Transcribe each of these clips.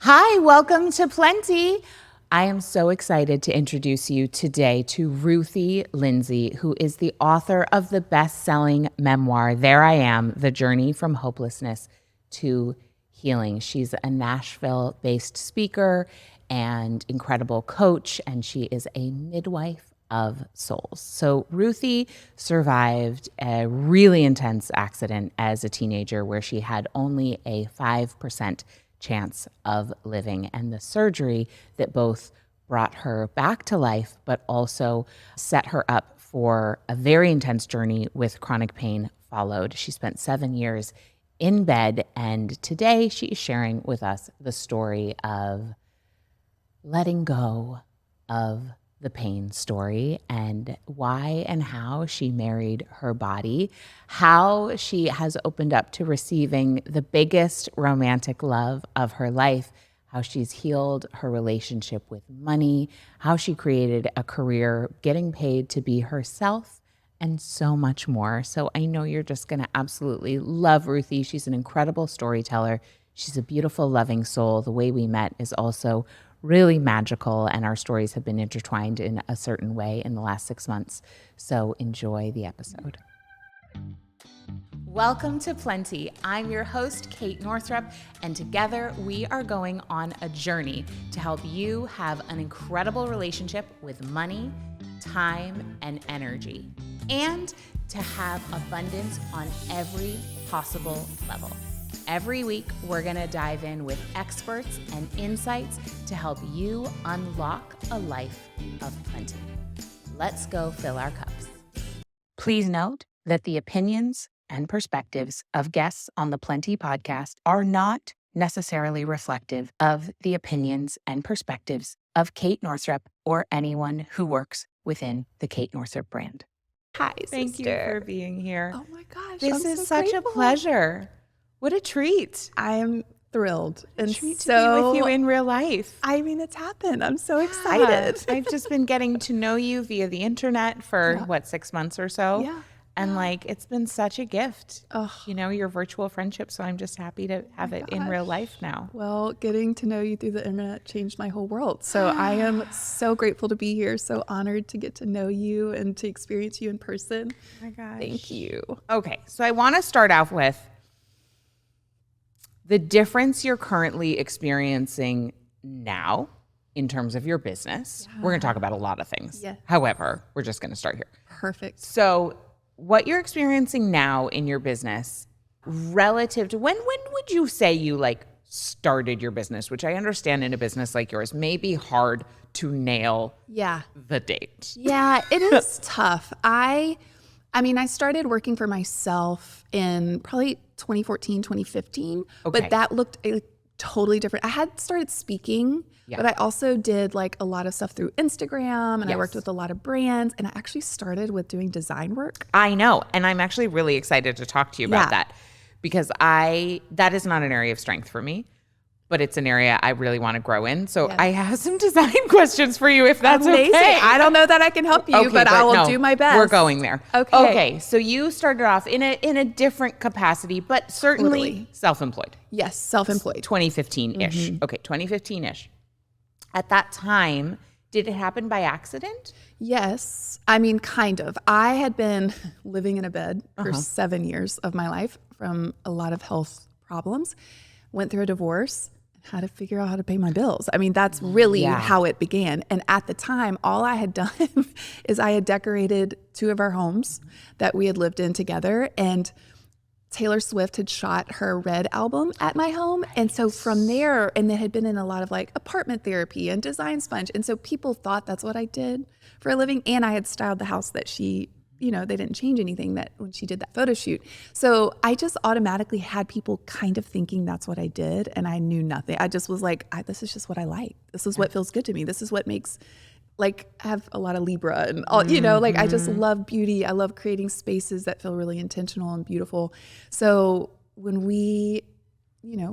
Hi, welcome to Plenty. I am so excited to introduce you today to Ruthie Lindsey, who is the author of the best-selling memoir, There I Am, The Journey from Hopelessness to Healing. She's a Nashville-based speaker and incredible coach, and she is a midwife of souls. So Ruthie survived a really intense accident as a teenager where she had only a 5% chance of living, and the surgery that both brought her back to life but also set her up for a very intense journey with chronic pain followed. She spent 7 years in bed, and today she is sharing with us the story of letting go of the pain story and why and how she married her body, how she has opened up to receiving the biggest romantic love of her life, how she's healed her relationship with money, how she created a career getting paid to be herself, and so much more. So I know you're just going to absolutely love Ruthie. She's an incredible storyteller. She's a beautiful, loving soul. The way we met is also really magical, and our stories have been intertwined in a certain way in the last 6 months. So enjoy the episode. Welcome to Plenty. I'm your host, Kate Northrup, and together we are going on a journey to help you have an incredible relationship with money, time, and energy, and to have abundance on every possible level. Every week, we're going to dive in with experts and insights to help you unlock a life of plenty. Let's go fill our cups. Please note that the opinions and perspectives of guests on the Plenty podcast are not necessarily reflective of the opinions and perspectives of Kate Northrup or anyone who works within the Kate Northrup brand. Hi, Thank you for being here. Oh my gosh, This is such a pleasure. What a treat. I am thrilled. And treat so, to be with you in real life. I mean, it's happened. I'm so excited. I've just been getting to know you via the internet for 6 months or so. Yeah. And it's been such a gift, Ugh. your virtual friendship. So I'm just happy to have it in real life now. Well, getting to know you through the internet changed my whole world. So I am so grateful to be here. So honored to get to know you and to experience you in person. Oh my gosh. Thank you. Okay. So I want to start off with the difference you're currently experiencing now in terms of your business. Yeah. We're going to talk about a lot of things. Yeah. However, we're just going to start here. Perfect. So what you're experiencing now in your business relative to when would you say you started your business, which I understand in a business like yours may be hard to nail the date. Yeah, it is tough. I started working for myself in probably 2014, 2015, but that looked totally different. I had started speaking, but I also did a lot of stuff through Instagram, and I worked with a lot of brands, and I actually started with doing design work. I know, and I'm actually really excited to talk to you about that because that is not an area of strength for me. But it's an area I really want to grow in. So I have some design questions for you if that's amazing. Okay. I don't know that I can help you, but I will do my best. We're going there. Okay. So you started off in a different capacity, but certainly self-employed. Yes, self-employed. 2015-ish. Mm-hmm. Okay, 2015-ish. At that time, did it happen by accident? Yes. I mean, kind of. I had been living in a bed for 7 years of my life from a lot of health problems. Went through a divorce. How to figure out how to pay my bills. I mean, that's really how it began. And at the time, all I had done is I had decorated 2 of our homes that we had lived in together. And Taylor Swift had shot her Red album at my home. And so from there, and it had been in a lot of apartment therapy and design sponge. And so people thought that's what I did for a living. And I had styled the house that she, they didn't change anything that when she did that photo shoot. So I just automatically had people kind of thinking that's what I did. And I knew nothing. I just was this is just what I like. This is what feels good to me. This is what makes, I have a lot of Libra and all, I just love beauty. I love creating spaces that feel really intentional and beautiful. So when we,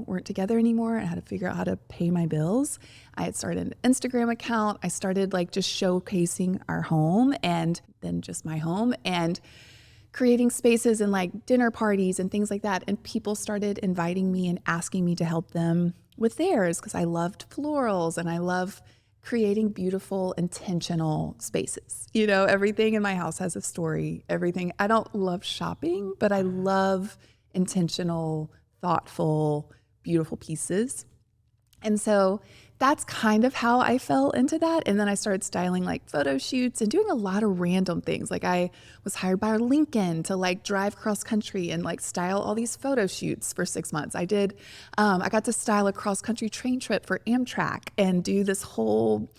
weren't together anymore and I had to figure out how to pay my bills, I had started an Instagram account. I started just showcasing our home and then just my home and creating spaces and dinner parties and things like that. And people started inviting me and asking me to help them with theirs because I loved florals and I love creating beautiful, intentional spaces. You know, everything in my house has a story. Everything. I don't love shopping, but I love intentional, thoughtful, beautiful pieces. And so that's kind of how I fell into that. And then I started styling like photo shoots and doing a lot of random things. Like I was hired by Lincoln to like drive cross country and like style all these photo shoots for 6 months. I got to style a cross country train trip for Amtrak and do this whole,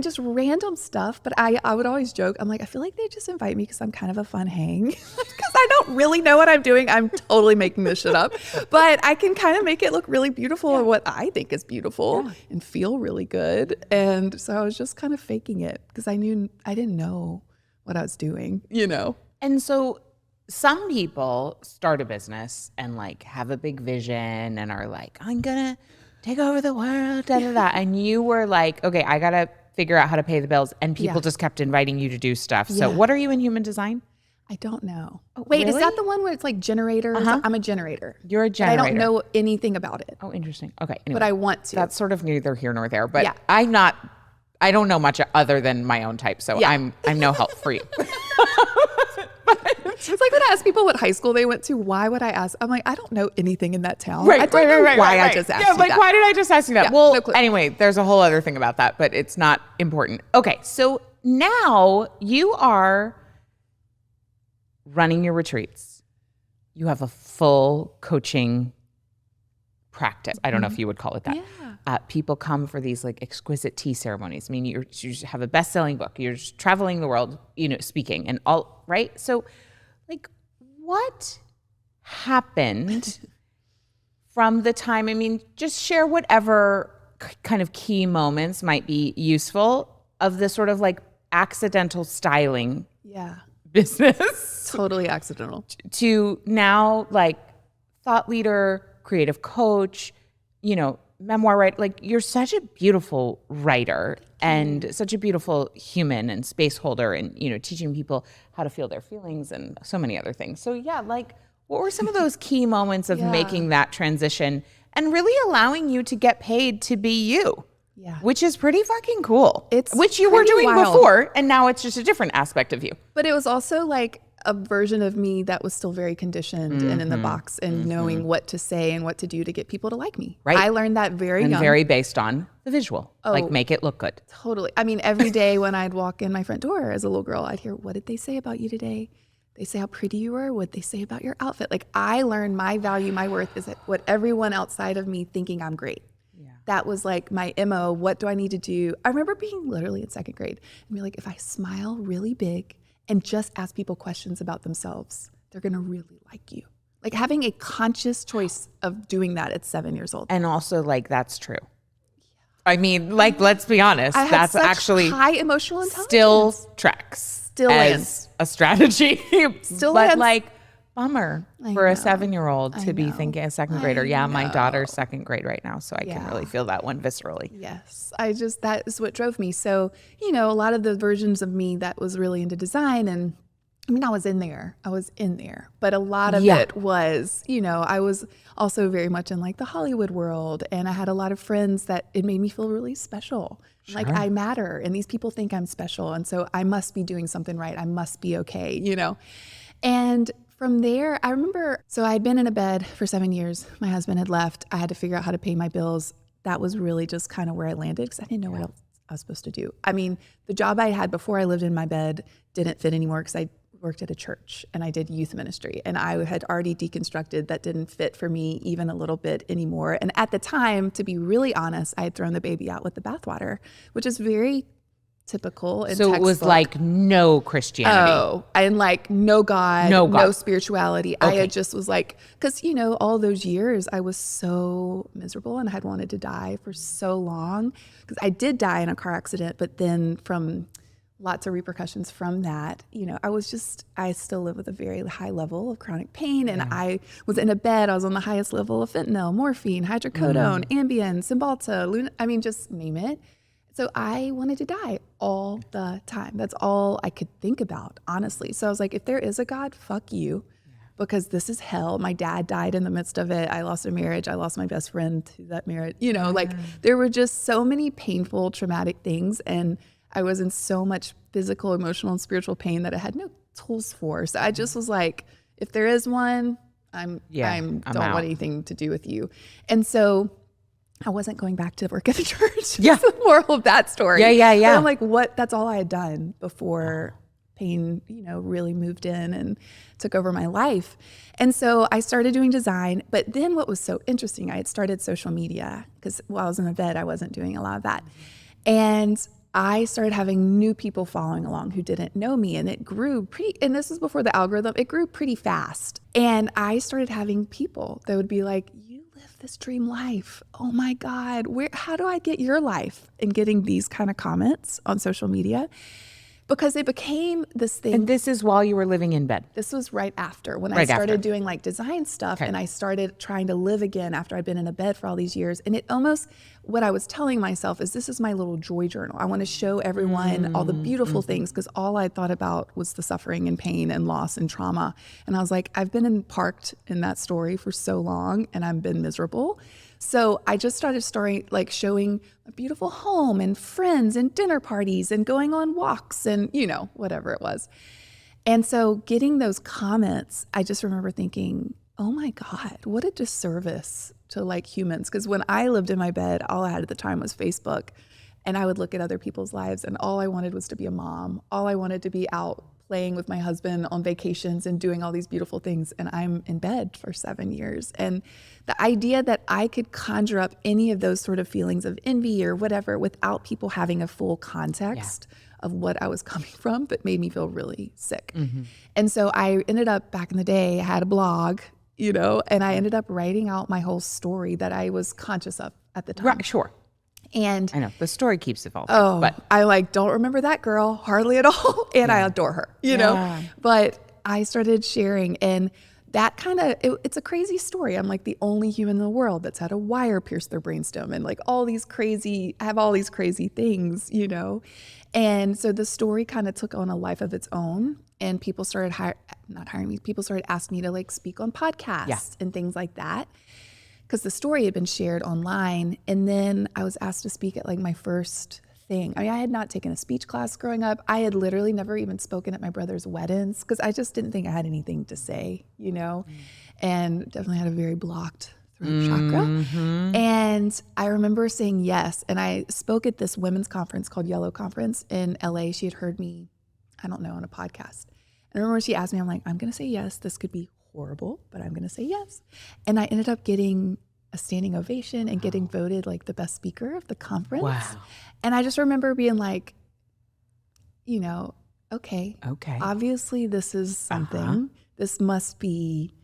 just random stuff. But I would always joke, I'm like, I feel like they just invite me because I'm kind of a fun hang because I don't really know what I'm doing. I'm totally making this shit up, but I can kind of make it look really beautiful or what I think is beautiful and feel really good. And so I was just kind of faking it because I didn't know what I was doing, you know? And so some people start a business and like have a big vision and are like, I'm gonna take over the world, da, da, da. And you were like, okay, I gotta figure out how to pay the bills. And people just kept inviting you to do stuff. So what are you in human design? I don't know. Oh, wait, really? Is that the one where it's like generators? I'm a generator. You're a generator. I don't know anything about it. Oh, interesting. Okay. Anyway, but I want to. That's sort of neither here nor there. But I don't know much other than my own type. So I'm no help for you. It's like when I ask people what high school they went to, why would I ask? I'm like, I don't know anything in that town. Right. I just asked you that. Why did I just ask you that? Yeah, well, no clue. Anyway, there's a whole other thing about that, but it's not important. Okay. So now you are running your retreats. You have a full coaching practice. I don't know if you would call it that. Yeah. People come for these like exquisite tea ceremonies. I mean, you have a best-selling book. You're just traveling the world, speaking and all, right? So like what happened from the time, just share whatever kind of key moments might be useful of the sort of like accidental styling business. Totally accidental. To now like thought leader, creative coach, memoir writer. Like you're such a beautiful writer and such a beautiful human and space holder and, teaching people how to feel their feelings and so many other things. So like what were some of those key moments of making that transition and really allowing you to get paid to be you? Yeah. Which is pretty fucking cool. Which you were doing before, and now it's just a different aspect of you. But it was also like a version of me that was still very conditioned and in the box and knowing what to say and what to do to get people to like me. Right. I learned that very young. And very based on the visual. Like make it look good. Totally. Every day when I'd walk in my front door as a little girl, I'd hear, what did they say about you today? They say how pretty you were. What they say about your outfit. Like I learned my value, my worth is what everyone outside of me thinking I'm great. That was like my MO. What do I need to do? I remember being literally in second grade and be like, if I smile really big and just ask people questions about themselves, they're going to really like you. Like having a conscious choice of doing that at 7 years old. And also like, that's true. Like, let's be honest. That's actually high emotional intelligence. Still tracks. Still as a strategy. Still but lands. Like, bummer for a 7-year-old to be thinking a second grader. Yeah, my daughter's second grade right now, so I can really feel that one viscerally. Yes, that is what drove me. So, a lot of the versions of me that was really into design and I was in there, but a lot of it was, I was also very much in like the Hollywood world and I had a lot of friends that it made me feel really special. Sure. Like I matter and these people think I'm special. And so I must be doing something right. I must be okay, And from there, I remember, so I had been in a bed for 7 years. My husband had left. I had to figure out how to pay my bills. That was really just kind of where I landed because I didn't know what else I was supposed to do. The job I had before I lived in my bed didn't fit anymore because I worked at a church and I did youth ministry and I had already deconstructed that didn't fit for me even a little bit anymore. And at the time, to be really honest, I had thrown the baby out with the bathwater, which is very typical and so textbook. It was like no Christianity. And like no God, no spirituality. Okay. I just was like, because all those years I was so miserable and I had wanted to die for so long because I did die in a car accident, but then from lots of repercussions from that, I still live with a very high level of chronic pain and I was in a bed, I was on the highest level of fentanyl, morphine, hydrocodone, Ambien, Cymbalta, just name it. So I wanted to die all the time. That's all I could think about, honestly. So I was like, if there is a God, fuck you. because this is hell. My dad died in the midst of it. I lost a marriage. I lost my best friend to that marriage. You know, like there were just so many painful, traumatic things. And I was in so much physical, emotional, and spiritual pain that I had no tools for. So I just was like, if there is one, I don't want anything to do with you. And so I wasn't going back to work at the church. Yeah. That's the moral of that story. Yeah. But I'm like, that's all I had done before pain, really moved in and took over my life. And so I started doing design. But then what was so interesting, I had started social media because while I was in the bed, I wasn't doing a lot of that. And I started having new people following along who didn't know me, and it grew and this was before the algorithm, it grew pretty fast. And I started having people that would be like, you live this dream life. Oh my God, how do I get your life? And getting these kind of comments on social media because it became this thing. And this is while you were living in bed? This was right after when I started doing like design stuff and I started trying to live again after I'd been in a bed for all these years. And it almost, what I was telling myself is this is my little joy journal. I want to show everyone all the beautiful things because all I thought about was the suffering and pain and loss and trauma. And I was like, I've been parked in that story for so long and I've been miserable. So I just started showing a beautiful home and friends and dinner parties and going on walks and, whatever it was. And so getting those comments, I just remember thinking, oh my God, what a disservice to humans. Because when I lived in my bed, all I had at the time was Facebook. And I would look at other people's lives and all I wanted was to be a mom. All I wanted to be out playing with my husband on vacations and doing all these beautiful things. And I'm in bed for 7 years. And the idea that I could conjure up any of those sort of feelings of envy or whatever without people having a full context of what I was coming from, that made me feel really sick. And so I ended up, back in the day, I had a blog, and I ended up writing out my whole story that I was conscious of at the time. Right, sure. And I know the story keeps evolving. But I don't remember that girl hardly at all. And I adore her, you know, but I started sharing, and that it's a crazy story. I'm like the only human in the world that's had a wire pierce their brainstem and I have all these crazy things, And so the story kind of took on a life of its own, and people started not hiring me. People started asking me to speak on podcasts and things like that, because the story had been shared online. And then I was asked to speak at my first thing. I had not taken a speech class growing up. I had literally never even spoken at my brother's weddings because I just didn't think I had anything to say, and definitely had a very blocked throat chakra. And I remember saying yes. And I spoke at this women's conference called Yellow Conference in LA. She had heard me, I don't know, on a podcast. And I remember she asked me, I'm like, I'm going to say yes. This could be horrible, but I'm going to say yes. And I ended up getting a standing ovation and getting voted the best speaker of the conference. Wow. And I just remember being like, okay, obviously this is something. This must be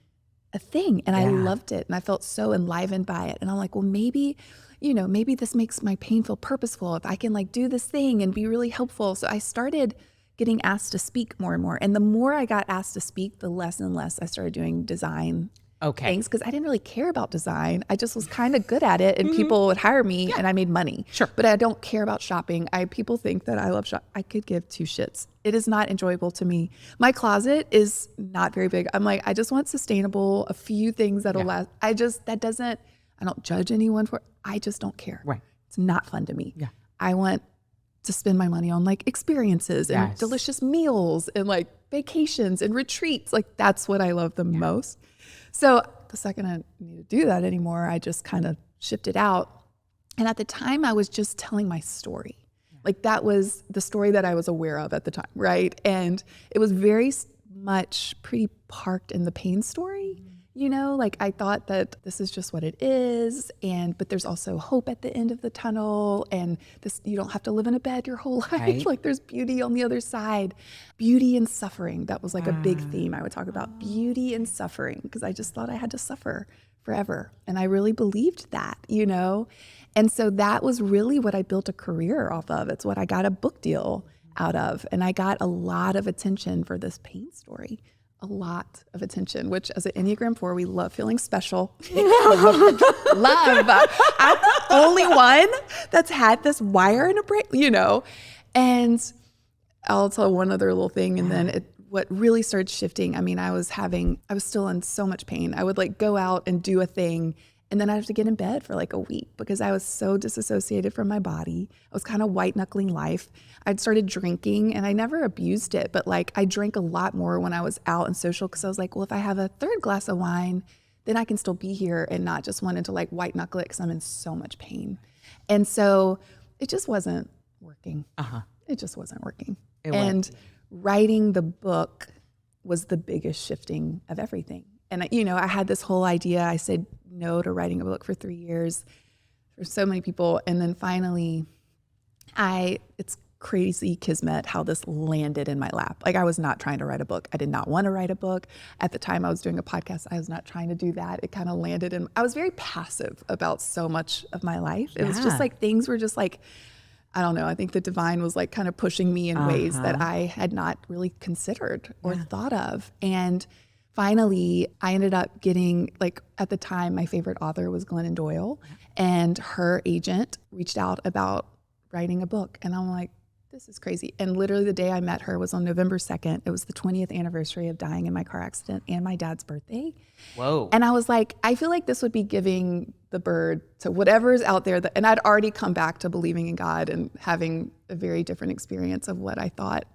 a thing. And I loved it. And I felt so enlivened by it. And I'm like, well, maybe this makes my pain feel purposeful. If I can do this thing and be really helpful. So I started getting asked to speak more and more. And the more I got asked to speak, the less and less I started doing design things, because I didn't really care about design. I just was kind of good at it, and people would hire me and I made money. Sure. But I don't care about shopping. People think that I love shop. I could give two shits. It is not enjoyable to me. My closet is not very big. I'm like, I just want sustainable, a few things that'll last. I don't judge anyone for it. I just don't care. Right. It's not fun to me. Yeah. I want to spend my money on experiences and delicious meals and vacations and retreats. That's what I love the most. So the second I didn't need to do that anymore, I just kind of shifted out. And at the time I was just telling my story. That was the story that I was aware of at the time. Right. And it was very much pretty parked in the pain story. I thought that this is just what it is. But there's also hope at the end of the tunnel. And you don't have to live in a bed your whole life. Right. There's beauty on the other side. Beauty and suffering. That was a big theme I would talk about. Beauty and suffering. Because I just thought I had to suffer forever. And I really believed that, And so that was really what I built a career off of. It's what I got a book deal out of. And I got a lot of attention for this pain story. A lot of attention, which as an Enneagram 4, we love feeling special. love. I'm the only one that's had this wire in a brain, And I'll tell one other little thing, and then what really started shifting, I mean, I was still in so much pain. I would like go out and do a thing, and then I'd have to get in bed for like a week because I was so disassociated from my body. I was kind of white knuckling life. I'd started drinking, and I never abused it, but like I drank a lot more when I was out and social because I was like, well, if I have a third glass of wine, then I can still be here and not just wanted to like white knuckle it because I'm in so much pain. And so it just wasn't working. It just wasn't working. And writing the book was the biggest shifting of everything. And, you know, I had this whole idea. I said no to writing a book for 3 years for so many people. And then finally, it's crazy kismet how this landed in my lap. Like I was not trying to write a book. I did not want to write a book. At the time I was doing a podcast, I was not trying to do that. It kind of landed in, I was very passive about so much of my life. It was just like, things were just like, I don't know. I think the divine was like kind of pushing me in ways that I had not really considered or thought of. And finally, I ended up getting, like at the time, my favorite author was Glennon Doyle, and her agent reached out about writing a book. And I'm like, this is crazy. And literally the day I met her was on November 2nd. It was the 20th anniversary of dying in my car accident and my dad's birthday. Whoa. And I was like, I feel like this would be giving the bird to whatever is out there. And I'd already come back to believing in God and having a very different experience of what I thought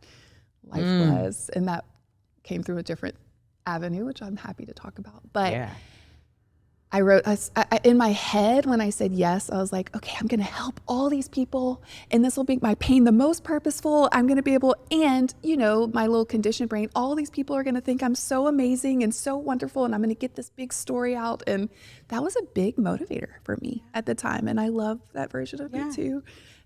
life was. And that came through a different avenue, which I'm happy to talk about. But I wrote, in my head, when I said yes, I was like, okay, I'm going to help all these people, and this will make my pain the most purposeful. I'm going to be able, and you know, my little conditioned brain, all these people are going to think I'm so amazing and so wonderful, and I'm going to get this big story out. And that was a big motivator for me at the time. And I love that version of me too.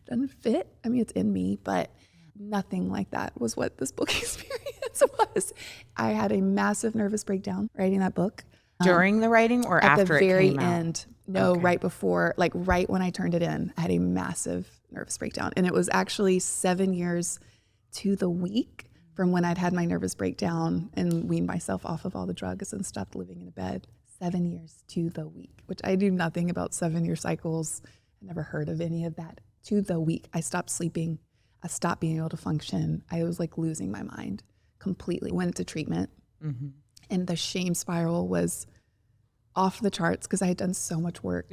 Doesn't fit. I mean, it's in me, but nothing like that was what this book experience was. I had a massive nervous breakdown writing that book. During the writing or at after the very it came out? end? No, right before, like right when I turned it in, I had a massive nervous breakdown. And it was actually 7 years to the week from when I'd had my nervous breakdown and weaned myself off of all the drugs and stopped living in a bed. 7 years to the week, which I knew nothing about 7-year cycles. I never heard of any of that. To the week, I stopped sleeping. I stopped being able to function. I was like losing my mind completely. Went into treatment. And the shame spiral was off the charts because I had done so much work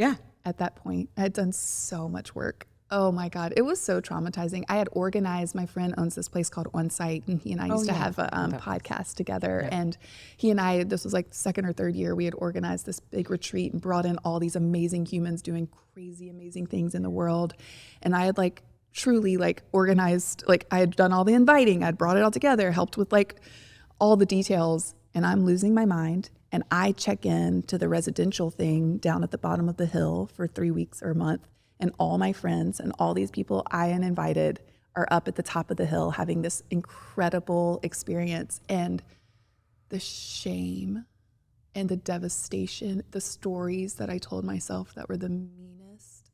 at that point. I had done so much work. Oh my God. It was so traumatizing. I had organized, my friend owns this place called On Site, and he and I used to have a podcast together. And he and I, this was like the second or third year, we had organized this big retreat and brought in all these amazing humans doing crazy, amazing things in the world. And I had like truly like organized, like I had done all the inviting, I'd brought it all together, helped with like all the details. And I'm losing my mind, and I check in to the residential thing down at the bottom of the hill for 3 weeks or a month, and all my friends and all these people I had invited are up at the top of the hill having this incredible experience. And the shame and the devastation, the stories that I told myself that were the meanest.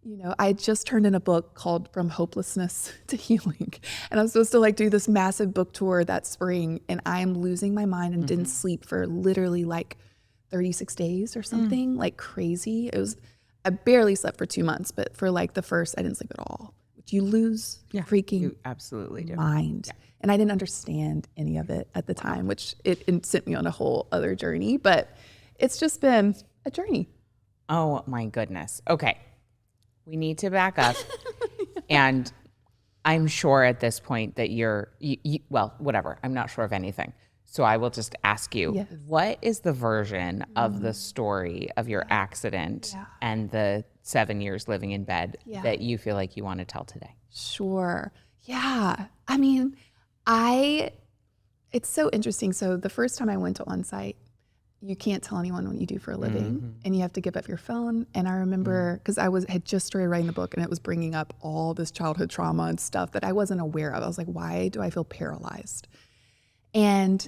You know, I had just turned in a book called From Hopelessness to Healing. And I was supposed to like do this massive book tour that spring. And I am losing my mind and didn't sleep for literally like 36 days or something, like crazy. I barely slept for 2 months, but for like the first, I didn't sleep at all. You lose your freaking absolutely mind. And I didn't understand any of it at the time, which it sent me on a whole other journey. But it's just been a journey. Oh my goodness. Okay. We need to back up. And I'm sure at this point that well, whatever. I'm not sure of anything. So I will just ask you, what is the version of the story of your accident and the 7 years living in bed that you feel like you want to tell today? Sure. Yeah. I mean, it's so interesting. So the first time I went to On Site, you can't tell anyone what you do for a living, and you have to give up your phone. And I remember, because had just started writing the book, and it was bringing up all this childhood trauma and stuff that I wasn't aware of. I was like, why do I feel paralyzed? And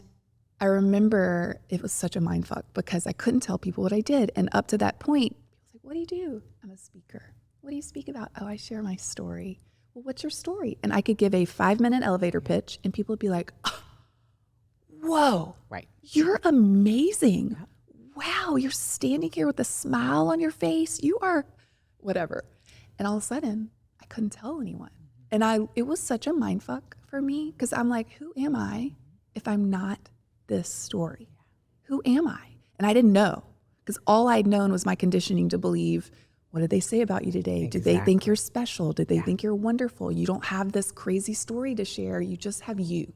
I remember it was such a mind fuck because I couldn't tell people what I did. And up to that point, people was like, what do you do? I'm a speaker. What do you speak about? Oh, I share my story. Well, what's your story? And I could give a 5-minute elevator pitch, and people would be like, oh, whoa, you're amazing. Wow, you're standing here with a smile on your face. You are whatever. And all of a sudden, I couldn't tell anyone. And it was such a mindfuck for me because I'm like, who am I? if I'm not this story? Who am I? And I didn't know, because all I'd known was my conditioning to believe, what did they say about you today? Did they think you're special? Did they think you're wonderful? You don't have this crazy story to share. You just have you.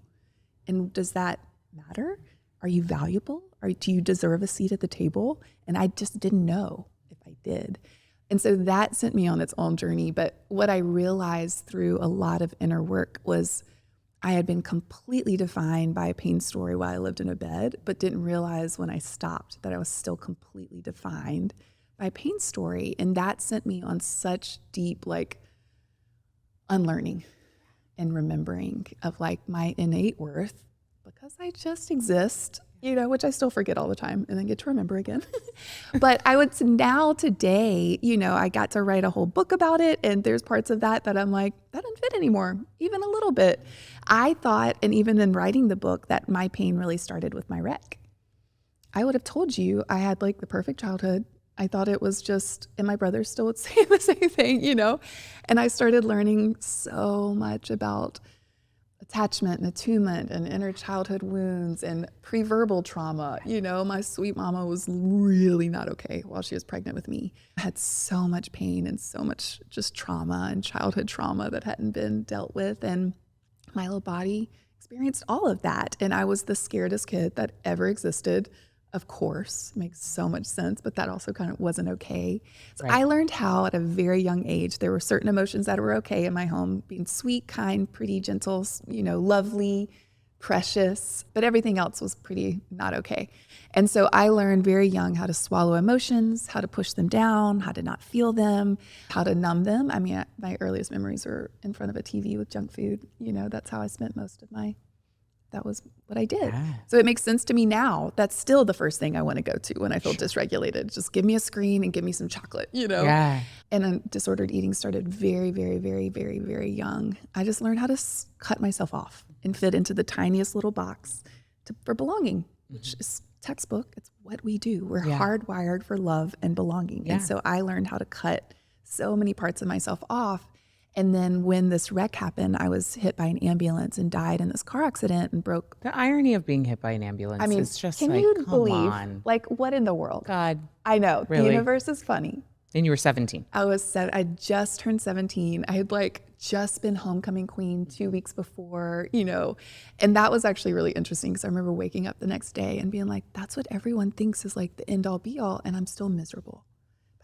And does that matter? Are you valuable? Do you deserve a seat at the table? And I just didn't know if I did. And so that sent me on its own journey. But what I realized through a lot of inner work was I had been completely defined by a pain story while I lived in a bed, but didn't realize when I stopped that I was still completely defined by a pain story. And that sent me on such deep, like, unlearning and remembering of like my innate worth, because I just exist, which I still forget all the time and then get to remember again. But I would now today, I got to write a whole book about it. And there's parts of that I'm like, that doesn't fit anymore, even a little bit. I thought, and even in writing the book, that my pain really started with my wreck. I would have told you I had like the perfect childhood. I thought it was just, and my brother still would say the same thing, And I started learning so much about attachment and attunement and inner childhood wounds and pre-verbal trauma. My sweet mama was really not okay while she was pregnant with me. I had so much pain and so much just trauma and childhood trauma that hadn't been dealt with. And my little body experienced all of that. And I was the scaredest kid that ever existed. Of course, makes so much sense, but that also kind of wasn't okay. So I learned how at a very young age, there were certain emotions that were okay in my home, being sweet, kind, pretty, gentle, lovely, precious, but everything else was pretty not okay. And so I learned very young how to swallow emotions, how to push them down, how to not feel them, how to numb them. I mean, my earliest memories are in front of a TV with junk food. That's how I spent most of that was what I did. Yeah. So it makes sense to me now. That's still the first thing I want to go to when I feel dysregulated. Just give me a screen and give me some chocolate, Yeah. And disordered eating started very, very, very, very, very young. I just learned how to cut myself off and fit into the tiniest little box for belonging, which is textbook. It's what we do. We're hardwired for love and belonging. Yeah. And so I learned how to cut so many parts of myself off. And then when this wreck happened, I was hit by an ambulance and died in this car accident and broke. The irony of being hit by an ambulance is just can like, you come believe, on. Like, what in the world? God. I know. Really? The universe is funny. And you were 17. I just turned 17. I had just been homecoming queen 2 weeks before, and that was actually really interesting because I remember waking up the next day and being like, that's what everyone thinks is like the end all be all. And I'm still miserable.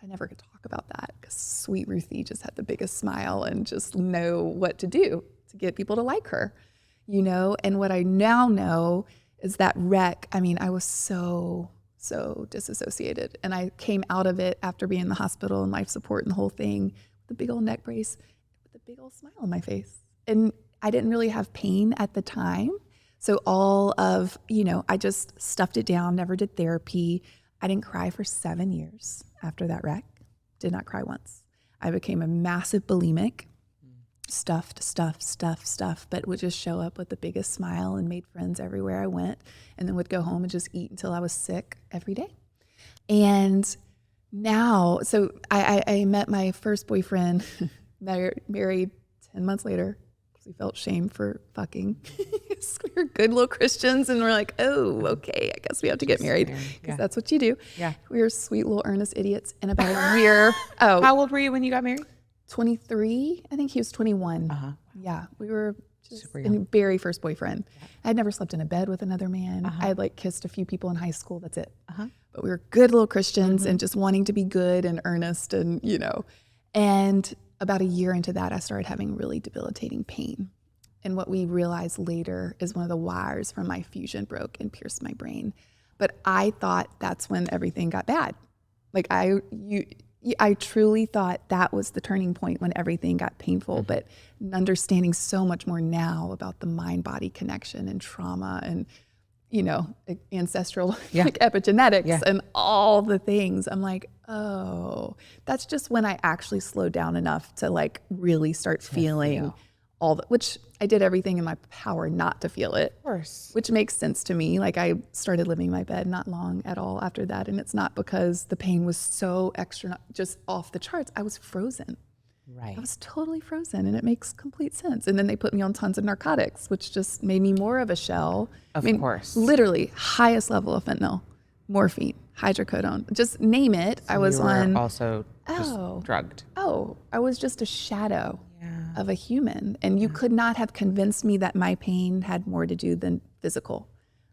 I never could talk about that because sweet Ruthie just had the biggest smile and just know what to do to get people to like her, And what I now know is that wreck, I was so disassociated. And I came out of it after being in the hospital and life support and the whole thing with a big old neck brace with a big old smile on my face. And I didn't really have pain at the time. So all of, I just stuffed it down, never did therapy. I didn't cry for 7 years after that wreck. Did not cry once. I became a massive bulimic, stuff, but would just show up with the biggest smile and made friends everywhere I went, and then would go home and just eat until I was sick every day. And now, so I met my first boyfriend, married 10 months later, because we felt shame for fucking. We were good little Christians, and we're like, oh, okay, I guess we have to get married, because that's what you do. Yeah. We were sweet little earnest idiots. And about a year. Oh. How old were you when you got married? 23. I think he was 21. Uh-huh. Yeah. We were just a very first boyfriend. Yeah. I had never slept in a bed with another man. Uh-huh. I had kissed a few people in high school. That's it. Uh-huh. But we were good little Christians and just wanting to be good and earnest and, and about a year into that, I started having really debilitating pain. And what we realized later is one of the wires from my fusion broke and pierced my brain. But I thought that's when everything got bad. I truly thought that was the turning point when everything got painful, but understanding so much more now about the mind-body connection and trauma and, ancestral epigenetics and all the things. I'm like, oh, that's just when I actually slowed down enough to really start feeling which I did everything in my power not to feel it. Of course. Which makes sense to me. I started living in my bed not long at all after that. And it's not because the pain was so extra, just off the charts. I was frozen. Right. I was totally frozen, and it makes complete sense. And then they put me on tons of narcotics, which just made me more of a shell. Of course. Literally highest level of fentanyl, morphine, hydrocodone, just name it. So I was you were on. also just drugged. Oh, I was just a shadow of a human. And you could not have convinced me that my pain had more to do than physical,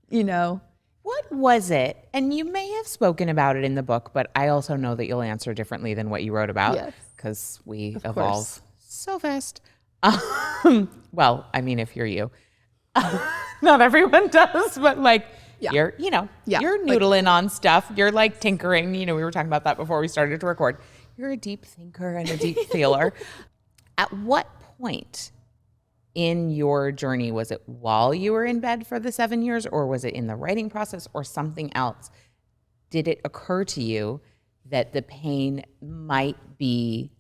you know? What was it? And you may have spoken about it in the book, but I also know that you'll answer differently than what you wrote about because we evolve so fast. Well, I mean, if you're you, not everyone does, but like you're noodling on stuff. You're like tinkering. You know, we were talking about that before we started to record. You're a deep thinker and a deep feeler. At what point in your journey, was it while you were in bed for the 7 years, or was it in the writing process or something else? Did it occur to you that the pain might be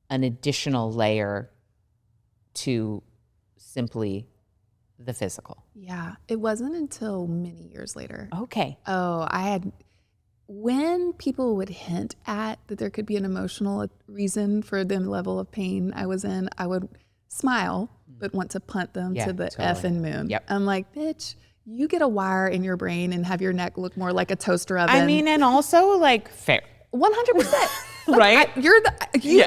an additional layer to simply the physical? Yeah, it wasn't until many years later. Okay. When people would hint at that there could be an emotional reason for the level of pain I was in, I would smile, but want to punt them to the effing moon. Yep. I'm like, bitch, you get a wire in your brain and have your neck look more like a toaster oven. I mean, and also like fair. 100%. Right? You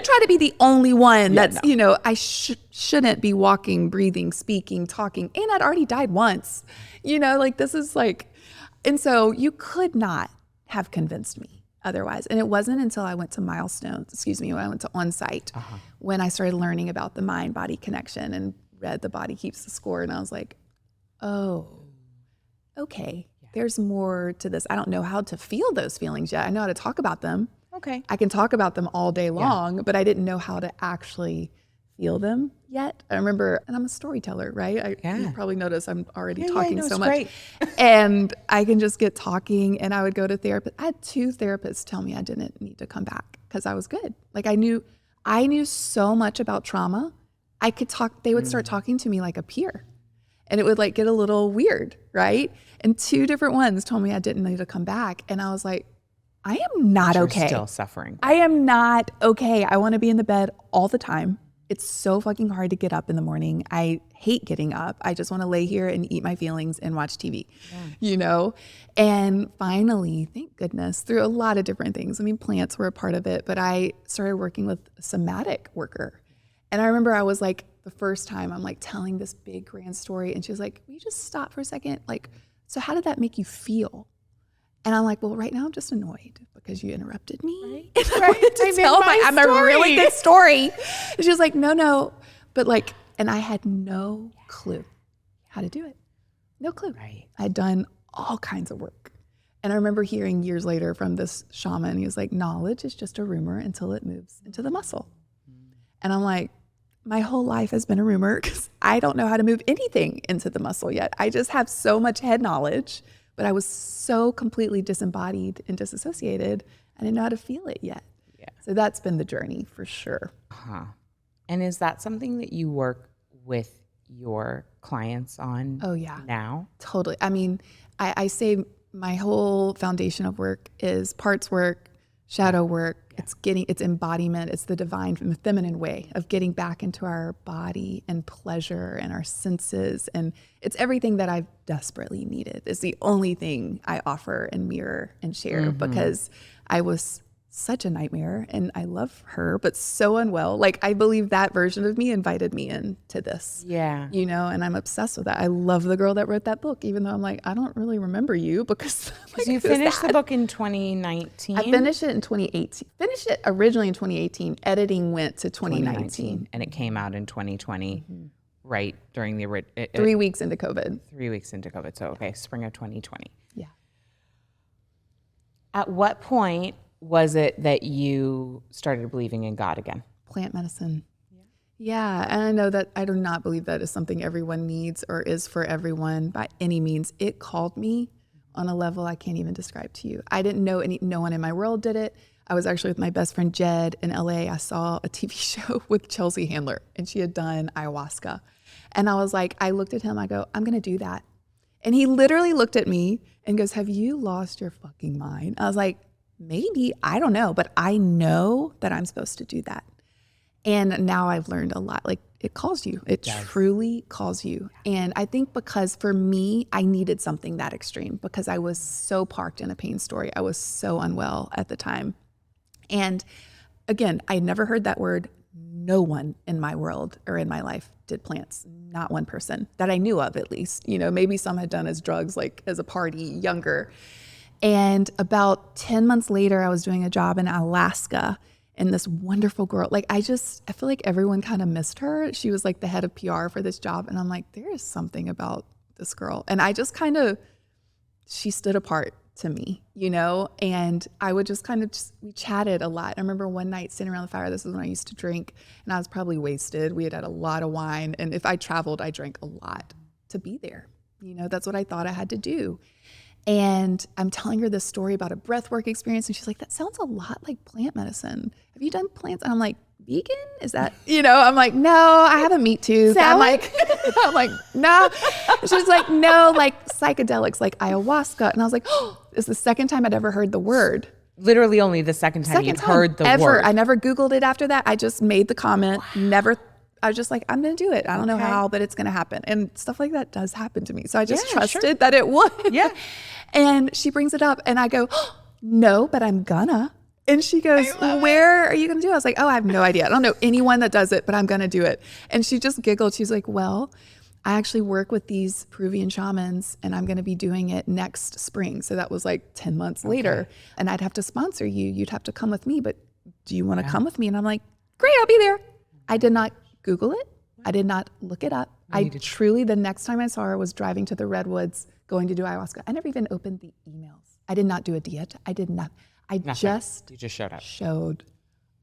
try to be the only one that's, I shouldn't be walking, breathing, speaking, talking. And I'd already died once, this is like, and so you could not have convinced me otherwise. And it wasn't until I went to when I went to On-Site, when I started learning about the mind-body connection and read The Body Keeps the Score. And I was like, oh, okay, there's more to this. I don't know how to feel those feelings yet. I know how to talk about them. Okay. I can talk about them all day long, but I didn't know how to actually feel them yet. I remember, and I'm a storyteller, right? You probably notice I'm already talking so much. Great. And I can just get talking, and I would go to therapy. I had 2 therapists tell me I didn't need to come back because I was good. Like I knew so much about trauma. I could talk, they would start talking to me like a peer, and it would like get a little weird, right? And 2 different ones told me I didn't need to come back. And I was like, I am not okay. You're still suffering. I am not okay. I want to be in the bed all the time. It's so fucking hard to get up in the morning. I hate getting up. I just want to lay here and eat my feelings and watch TV, And finally, thank goodness, through a lot of different things. I mean, plants were a part of it, but I started working with a somatic worker. And I remember I was like, the first time I'm like telling this big grand story, and she was like, will you just stop for a second? Like, so how did that make you feel? And I'm like, well, right now I'm just annoyed because you interrupted me. Right. And I wanted to tell I'm a really good story. And she was like, no. But like, and I had no clue how to do it. No clue. Right. I had done all kinds of work. And I remember hearing years later from this shaman, he was like, knowledge is just a rumor until it moves into the muscle. And I'm like, my whole life has been a rumor because I don't know how to move anything into the muscle yet. I just have so much head knowledge. But I was so completely disembodied and disassociated, I didn't know how to feel it yet. Yeah. So that's been the journey for sure. And is that something that you work with your clients on now? Totally. I mean, I say my whole foundation of work is parts work, shadow work. It's embodiment. It's the divine from the feminine way of getting back into our body and pleasure and our senses. And it's everything that I've desperately needed. It's the only thing I offer and mirror and share because I was such a nightmare and I love her, but so unwell. Like I believe that version of me invited me into this. Yeah. And I'm obsessed with that. I love the girl that wrote that book, even though I'm like, I don't really remember you because like, you finished the book in 2019? I finished it in 2018. Finished it originally in 2018. Editing went to 2019. And it came out in 2020, right during the 3 weeks into COVID. 3 weeks into COVID. So, okay, spring of 2020. Yeah. At what point was it that you started believing in God again? Plant medicine. Yeah, and I know that I do not believe that is something everyone needs or is for everyone by any means. It called me on a level I can't even describe to you. I didn't know no one in my world did it. I was actually with my best friend Jed in LA. I saw a TV show with Chelsea Handler, and she had done ayahuasca. And I was like, I looked at him, I go, I'm gonna do that. And he literally looked at me and goes, have you lost your fucking mind? I was like, maybe, I don't know, but I know that I'm supposed to do that. And now I've learned a lot. Like it calls you. It truly calls you. And I think because for me, I needed something that extreme because I was so parked in a pain story. I was so unwell at the time. And again, I never heard that word. No one in my world or in my life did plants. Not one person that I knew of, at least. You know, maybe some had done as drugs, like as a party younger. And about 10 months later, I was doing a job in Alaska. And this wonderful girl, like I feel like everyone kind of missed her. She was like the head of PR for this job. And I'm like, there is something about this girl. And I just she stood apart to me, you know? And I would just we chatted a lot. I remember one night sitting around the fire, this is when I used to drink, and I was probably wasted. We had had a lot of wine. And if I traveled, I drank a lot to be there. You know, that's what I thought I had to do. And I'm telling her this story about a breathwork experience. And she's like, that sounds a lot like plant medicine. Have you done plants? And I'm like, vegan? Is that, you know, I'm like, no, I have a meat tooth. I'm like, no. She's like, no, like psychedelics, like ayahuasca. And I was like, oh, it's the second time I'd ever heard the word. Literally only the second time you'd heard the word. I never Googled it after that. I just made the comment, I was just like, I'm going to do it. I don't know how, but it's going to happen. And stuff like that does happen to me. So I just trusted that it would. Yeah. And she brings it up and I go, oh, no, but I'm gonna. And she goes, where are you going to do it? I was like, oh, I have no idea. I don't know anyone that does it, but I'm going to do it. And she just giggled. She's like, well, I actually work with these Peruvian shamans and I'm going to be doing it next spring. So that was like 10 months later. And I'd have to sponsor you. You'd have to come with me, but do you want to come with me? And I'm like, great, I'll be there. I did not Google it. I did not look it up. Truly, the next time I saw her was driving to the Redwoods, going to do ayahuasca. I never even opened the emails. I did not do a diet. I did not. You just showed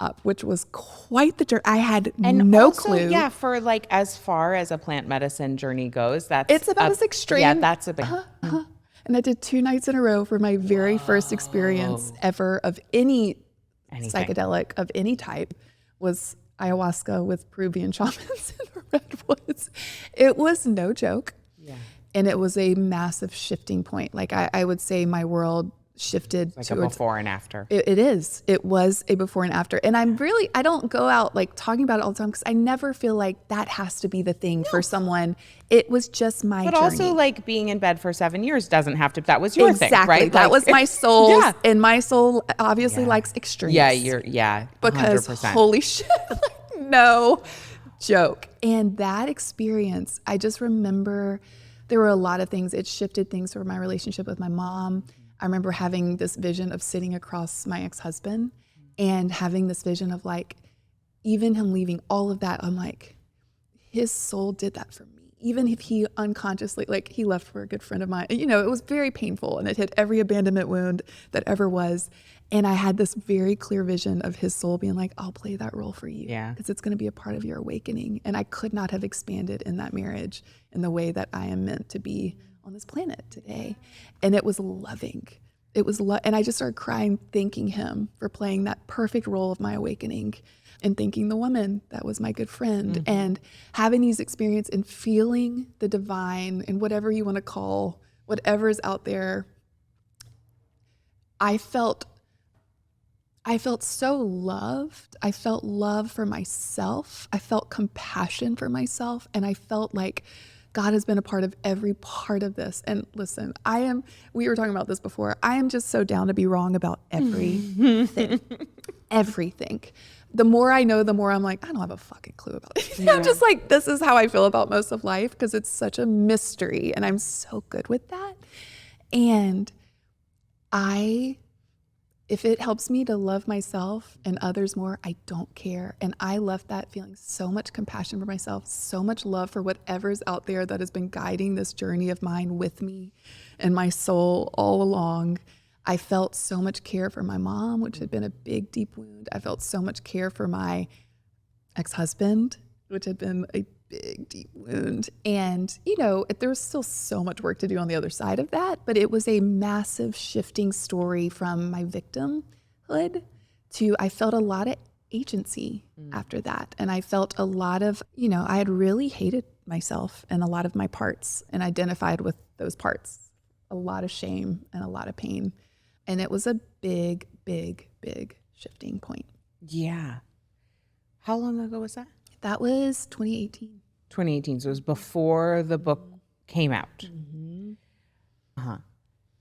up, which was quite the journey. I had no clue. Yeah, for like as far as a plant medicine journey goes, it's about as extreme. Yeah, that's a big. And I did 2 nights in a row for my very first experience ever of anything. Psychedelic of any type was ayahuasca with Peruvian shamans in the Redwoods. It was no joke. Yeah. And it was a massive shifting point. Like I would say my world shifted like a before and after. It is. It was a before and after. And I don't go out like talking about it all the time because I never feel like that has to be the thing for someone. It was just my journey. But also like being in bed for 7 years doesn't have to, that was your thing, right? That was my soul. And my soul obviously likes extremes. Yeah, because 100%. Holy shit, like, no joke. And that experience, I just remember there were a lot of things. It shifted things for my relationship with my mom. I remember having this vision of sitting across my ex-husband and having this vision of like, even him leaving all of that, I'm like, his soul did that for me. Even if he unconsciously, like he left for a good friend of mine, you know, it was very painful and it hit every abandonment wound that ever was. And I had this very clear vision of his soul being like, I'll play that role for you because it's going to be a part of your awakening. And I could not have expanded in that marriage in the way that I am meant to be on this planet today. And it was loving. It was and I just started crying, thanking him for playing that perfect role of my awakening and thanking the woman that was my good friend and having these experiences and feeling the divine and whatever you want to call whatever is out there. I felt so loved. I felt love for myself. I felt compassion for myself. And I felt like God has been a part of every part of this. And listen, we were talking about this before. I am just so down to be wrong about everything. Everything. The more I know, the more I'm like, I don't have a fucking clue about anything. Yeah. I'm just like, this is how I feel about most of life because it's such a mystery. And I'm so good with that. And if it helps me to love myself and others more, I don't care. And I left that feeling so much compassion for myself, so much love for whatever's out there that has been guiding this journey of mine with me and my soul all along. I felt so much care for my mom, which had been a big, deep wound. I felt so much care for my ex-husband, which had been a big, deep wound. And, you know, there was still so much work to do on the other side of that, but it was a massive shifting story from my victimhood to, I felt a lot of agency after that. And I felt a lot of, you know, I had really hated myself and a lot of my parts and identified with those parts, a lot of shame and a lot of pain. And it was a big, big, big shifting point. Yeah. How long ago was that? That was 2018. 2018. So it was before the book came out.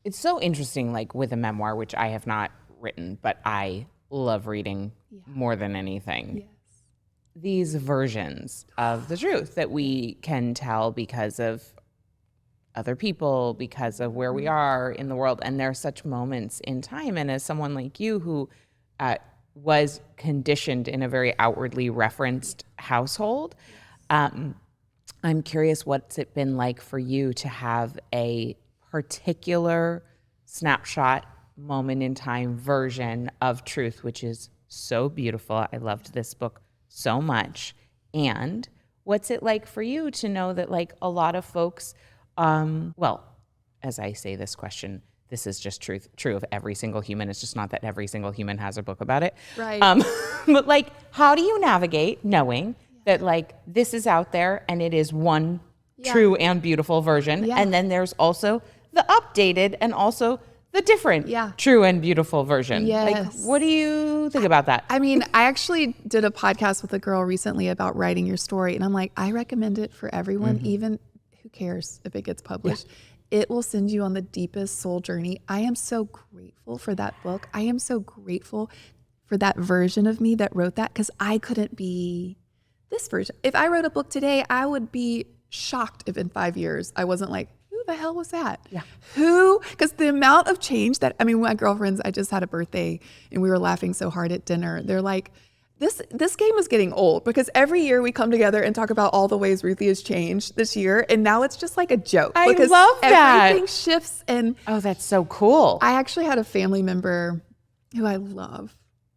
It's so interesting, like with a memoir, which I have not written, but I love reading more than anything. Yes. These versions of the truth that we can tell because of other people, because of where we are in the world. And there are such moments in time. And as someone like you who was conditioned in a very outwardly referenced household, I'm curious, what's it been like for you to have a particular snapshot moment in time version of truth, which is so beautiful. I loved this book so much. And what's it like for you to know that like a lot of folks, well, as I say this question, this is just true of every single human. It's just not that every single human has a book about it. Right. But like, how do you navigate knowing that like this is out there and it is one true and beautiful version. Yeah. And then there's also the updated and also the different true and beautiful version. Yes. Like, what do you think about that? I mean, I actually did a podcast with a girl recently about writing your story. And I'm like, I recommend it for everyone, even who cares if it gets published. It will send you on the deepest soul journey. I am so grateful for that book. I am so grateful for that version of me that wrote that, because I couldn't be this version. If I wrote a book today, I would be shocked if in 5 years I wasn't like, who the hell was that? Yeah. Who? Because the amount of change that, I mean, my girlfriends, I just had a birthday and we were laughing so hard at dinner. They're like, this game is getting old, because every year we come together and talk about all the ways Ruthie has changed this year. And now it's just like a joke. I because love that. Everything shifts. And Oh, that's so cool. I actually had a family member who I love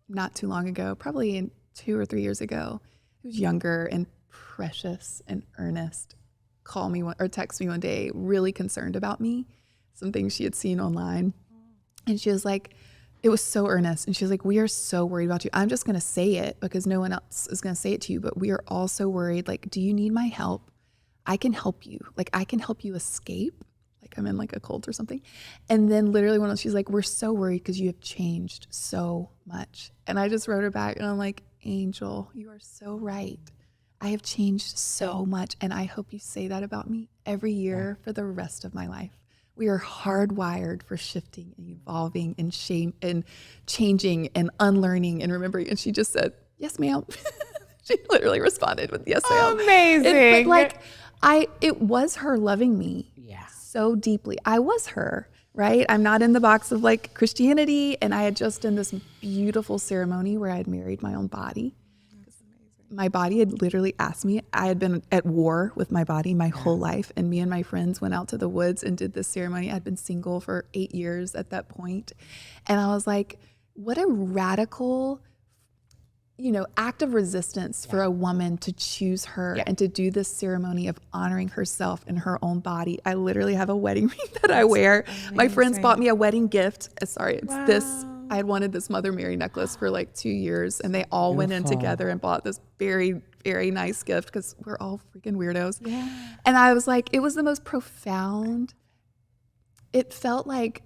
not too long ago, probably 2 or 3 years ago, who's younger and precious and earnest, call me or text me one day, really concerned about me, some things she had seen online. And she was like, it was so earnest. And she was like, we are so worried about you. I'm just going to say it because no one else is going to say it to you. But we are all so worried. Like, do you need my help? I can help you. Like, I can help you escape. Like, I'm in like a cult or something. And then literally one else, she's like, we're so worried because you have changed so much. And I just wrote her back and I'm like, Angel, you are so right. I have changed so much. And I hope you say that about me every year for the rest of my life. We are hardwired for shifting and evolving and changing and unlearning and remembering. And she just said, yes, ma'am. She literally responded with yes, ma'am. Amazing. But it was her loving me so deeply. I was her, right? I'm not in the box of like Christianity. And I had just done this beautiful ceremony where I had married my own body. My body had literally asked me. I had been at war with my body my whole life. And me and my friends went out to the woods and did this ceremony. I'd been single for 8 years at that point. And I was like, what a radical, act of resistance for a woman to choose her and to do this ceremony of honoring herself in her own body. I literally have a wedding ring that I wear. Amazing. My friends bought me a wedding gift. This. I had wanted this Mother Mary necklace for like 2 years, and they all went in together and bought this very, very nice gift because we're all freaking weirdos. Yeah. And I was like, it was the most profound. It felt like,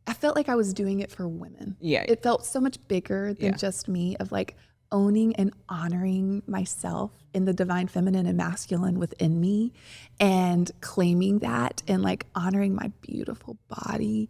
I felt like I was doing it for women. Yeah. It felt so much bigger than just me, of like owning and honoring myself in the divine feminine and masculine within me, and claiming that and like honoring my beautiful body.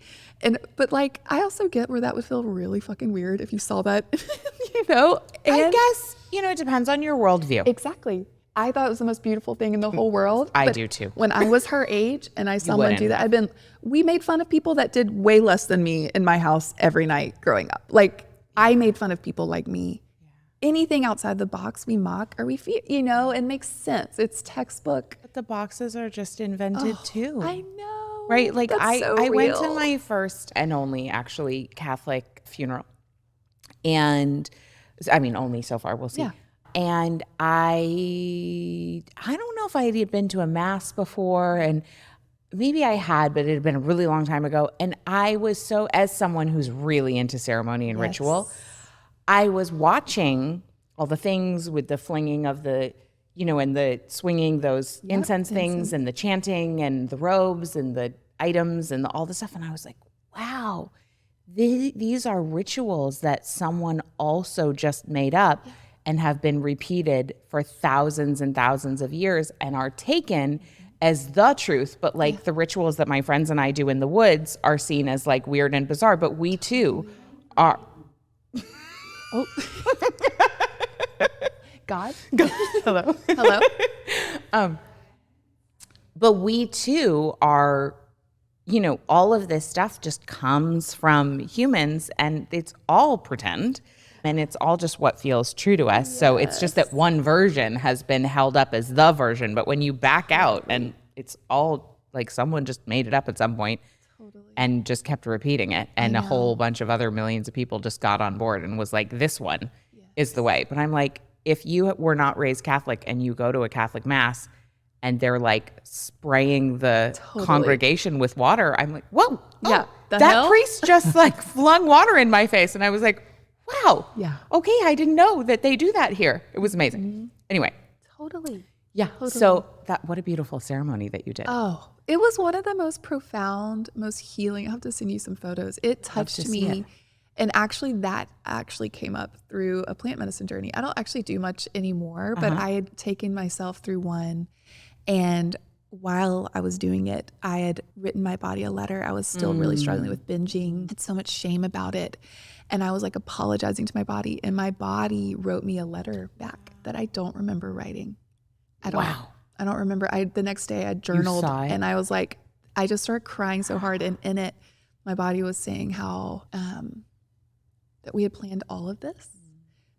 But like, I also get where that would feel really fucking weird if you saw that, I guess, it depends on your worldview. Exactly. I thought it was the most beautiful thing in the whole world. I do too. When I was her age and I saw someone do that, we made fun of people that did way less than me in my house every night growing up. Like, I made fun of people like me. Anything outside the box we mock or we feel, it makes sense. It's textbook. But the boxes are just invented too. I know. Right? Like I went to real. my first and only actually Catholic funeral. And I mean, only so far, we'll see. Yeah. And I don't know if I had been to a mass before, and maybe I had, but it had been a really long time ago. And I was as someone who's really into ceremony and ritual, I was watching all the things with the flinging of the, and the swinging those incense things and the chanting and the robes and the items and all the stuff. And I was like, wow, these are rituals that someone also just made up. and have been repeated for thousands and thousands of years and are taken as the truth. But like the rituals that my friends and I do in the woods are seen as like weird and bizarre, but we too are. Oh. God. Hello. Hello. But we too are, you know, all of this stuff just comes from humans, and it's all pretend, and it's all just what feels true to us. Yes. So it's just that one version has been held up as the version, but when you back out and it's all like someone just made it up at some point and just kept repeating it, and a whole bunch of other millions of people just got on board and was like, this one is the way. But I'm like, if you were not raised Catholic and you go to a Catholic mass and they're like spraying the congregation with water, I'm like, whoa, that priest just like flung water in my face. And I was like, wow, okay, I didn't know that they do that here. It was amazing. Mm-hmm. Anyway. Totally. Yeah. Totally. So what a beautiful ceremony that you did. Oh, it was one of the most profound, most healing. I'll have to send you some photos. It touched me. And actually, that actually came up through a plant medicine journey. I don't actually do much anymore, but I had taken myself through one. And while I was doing it, I had written my body a letter. I was still really struggling with binging. Had so much shame about it. And I was like apologizing to my body. And my body wrote me a letter back that I don't remember writing at all. I don't remember. The next day I journaled and I was like, I just started crying so hard. And in it, my body was saying how that we had planned all of this,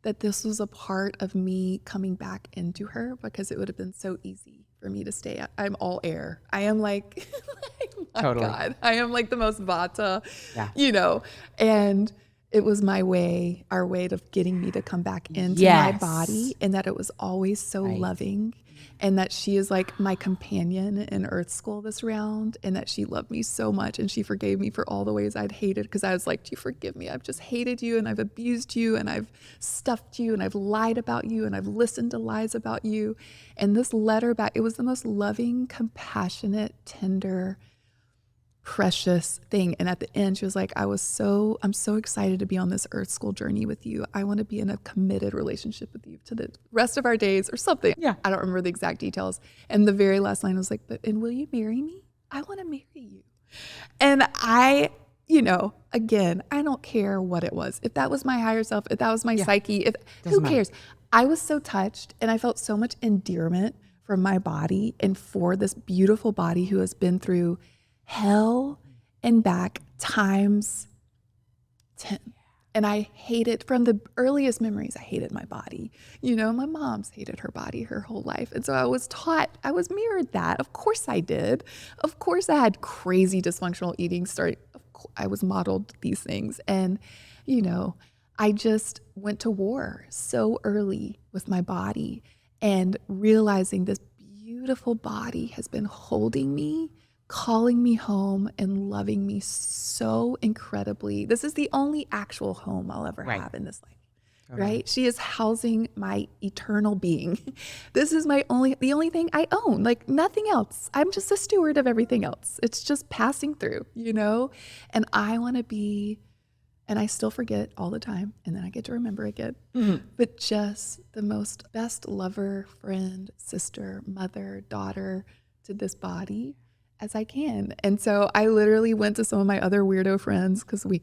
that this was a part of me coming back into her, because it would have been so easy for me to stay. I'm all air. I am like, my God, I am like the most Vata, you know, and it was my way, our way of getting me to come back into my body, and that it was always so loving, and that she is like my companion in Earth School this round, and that she loved me so much, and she forgave me for all the ways I'd hated, because I was like, do you forgive me? I've just hated you, and I've abused you, and I've stuffed you, and I've lied about you, and I've listened to lies about you. And this letter back, it was the most loving, compassionate, tender, precious thing. And at the end, she was like, I'm so excited to be on this Earth School journey with you. I want to be in a committed relationship with you to the rest of our days, or something. Yeah. I don't remember the exact details. And the very last line was like, and will you marry me? I want to marry you. And I, you know, again, I don't care what it was. If that was my higher self, if that was my psyche, who cares? I was so touched, and I felt so much endearment from my body and for this beautiful body who has been through hell and back times 10. And I hated, from the earliest memories, I hated my body. You know, my mom's hated her body her whole life. And so I was mirrored that. Of course I did. Of course I had crazy dysfunctional eating starting. I was modeled these things. And, you know, I just went to war so early with my body, and realizing this beautiful body has been holding me, calling me home, and loving me so incredibly. This is the only actual home I'll ever have in this life, right? She is housing my eternal being. This is the only thing I own, like nothing else. I'm just a steward of everything else. It's just passing through, you know? And I want to be, and I still forget all the time, and then I get to remember again, but just the best lover, friend, sister, mother, daughter to this body as I can. And so I literally went to some of my other weirdo friends, because we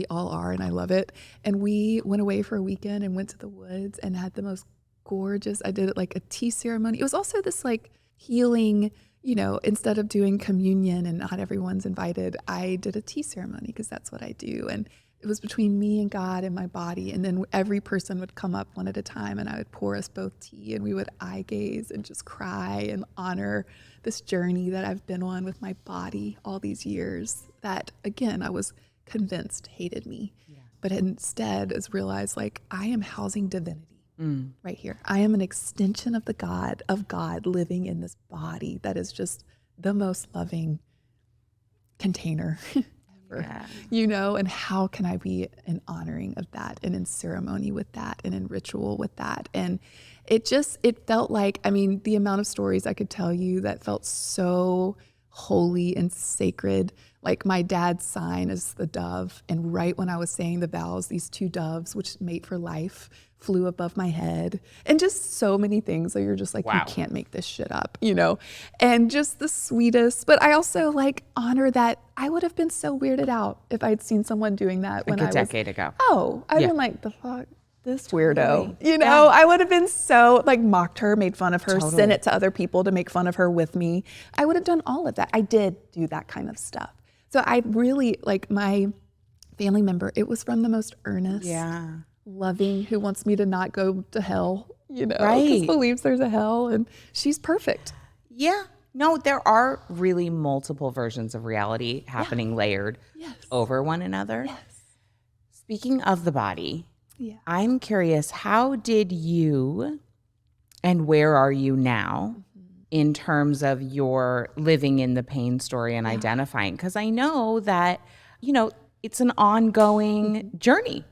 all are, and I love it. And we went away for a weekend and went to the woods and had the most gorgeous, I did it like a tea ceremony. It was also this like healing, you know, instead of doing communion and not everyone's invited, I did a tea ceremony, because that's what I do. And it was between me and God and my body. And then every person would come up one at a time, and I would pour us both tea, and we would eye gaze and just cry and honor this journey that I've been on with my body all these years, that again, I was convinced hated me, but instead has realized like I am housing divinity right here. I am an extension of God living in this body that is just the most loving container ever, you know. And how can I be in honoring of that, and in ceremony with that, and in ritual with that? And it felt like, I mean, the amount of stories I could tell you that felt so holy and sacred. Like my dad's sign is the dove. And right when I was saying the vows, these two doves, which mate for life, flew above my head, and just so many things that you're just like, Wow. you can't make this shit up, you know? And just the sweetest, but I also like honor that I would have been so weirded out if I'd seen someone doing that when Like a decade ago. Oh, I've Yeah. been like, the fuck, this weirdo, Totally. you know? Yeah. I would have been so like mocked her, made fun of her, Totally. sent it to other people to make fun of her with me. I would have done all of that. I did do that kind of stuff. So I really like my family member. It was from the most earnest, loving, who wants me to not go to hell, you know, because believes there's a hell, and she's perfect. Yeah. No, there are really multiple versions of reality happening layered over one another. Yes. Speaking of the body, Yeah. I'm curious, how did you and where are you now in terms of your living in the pain story and identifying? Because I know that, you know, it's an ongoing journey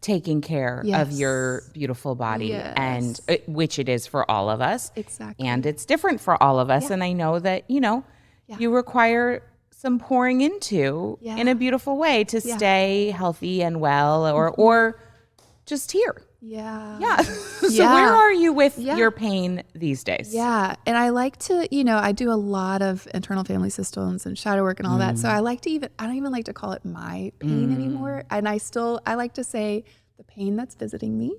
taking care of your beautiful body, and which it is for all of us. Exactly. And it's different for all of us. And I know that, you know, you require some pouring into in a beautiful way to stay healthy and well, or just here. Yeah. So where are you with your pain these days? Yeah. And I like to, you know, I do a lot of internal family systems and shadow work and all that. So I like to I don't even like to call it my pain anymore. And I like to say the pain that's visiting me.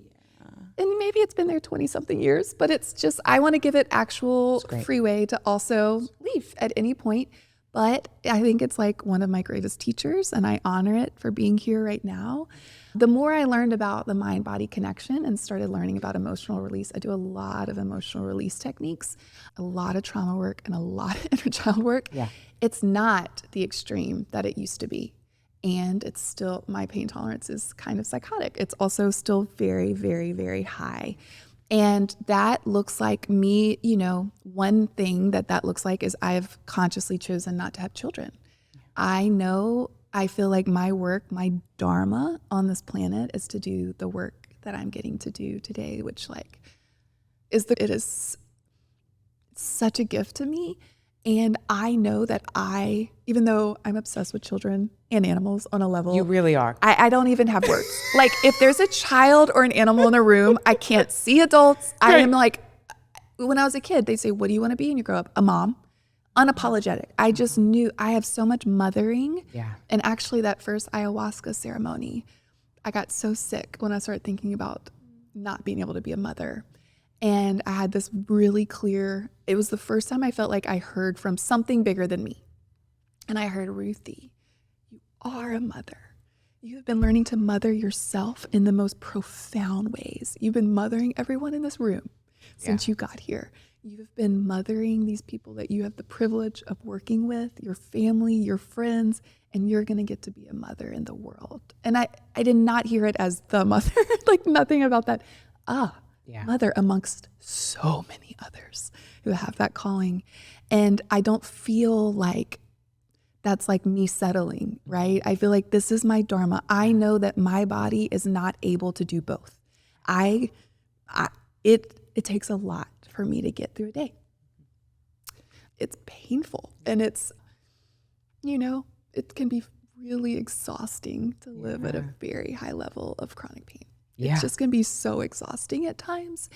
And maybe it's been there 20 something years, but it's just, I want to give it actual freeway to also leave at any point. But I think it's like one of my greatest teachers, and I honor it for being here right now. The more I learned about the mind-body connection and started learning about emotional release, I do a lot of emotional release techniques, a lot of trauma work, and a lot of inner child work. Yeah. It's not the extreme that it used to be. And it's still, my pain tolerance is kind of psychotic. It's also still very, very, very high. And that looks like me, you know, one thing that looks like is I've consciously chosen not to have children. I know, I feel like my work, my dharma on this planet is to do the work that I'm getting to do today, which like it is such a gift to me. And I know that even though I'm obsessed with children and animals on a level. You really are. I don't even have words. Like if there's a child or an animal in a room, I can't see adults. I am like, when I was a kid, they say, what do you want to be when you grow up? A mom. Unapologetic. I just knew I have so much mothering. Yeah. And actually that first ayahuasca ceremony, I got so sick when I started thinking about not being able to be a mother. And I had this really clear, it was the first time I felt like I heard from something bigger than me. And I heard, Ruthie, you are a mother. You have been learning to mother yourself in the most profound ways. You've been mothering everyone in this room since you got here. You've been mothering these people that you have the privilege of working with, your family, your friends, and you're going to get to be a mother in the world. And I did not hear it as the mother, like nothing about that. Mother amongst so many others who have that calling. And I don't feel like that's like me settling, right? I feel like this is my dharma. I know that my body is not able to do both. It takes a lot for me to get through a day. It's painful, and it's, you know, it can be really exhausting to live at a very high level of chronic pain. It's just going to be so exhausting at times.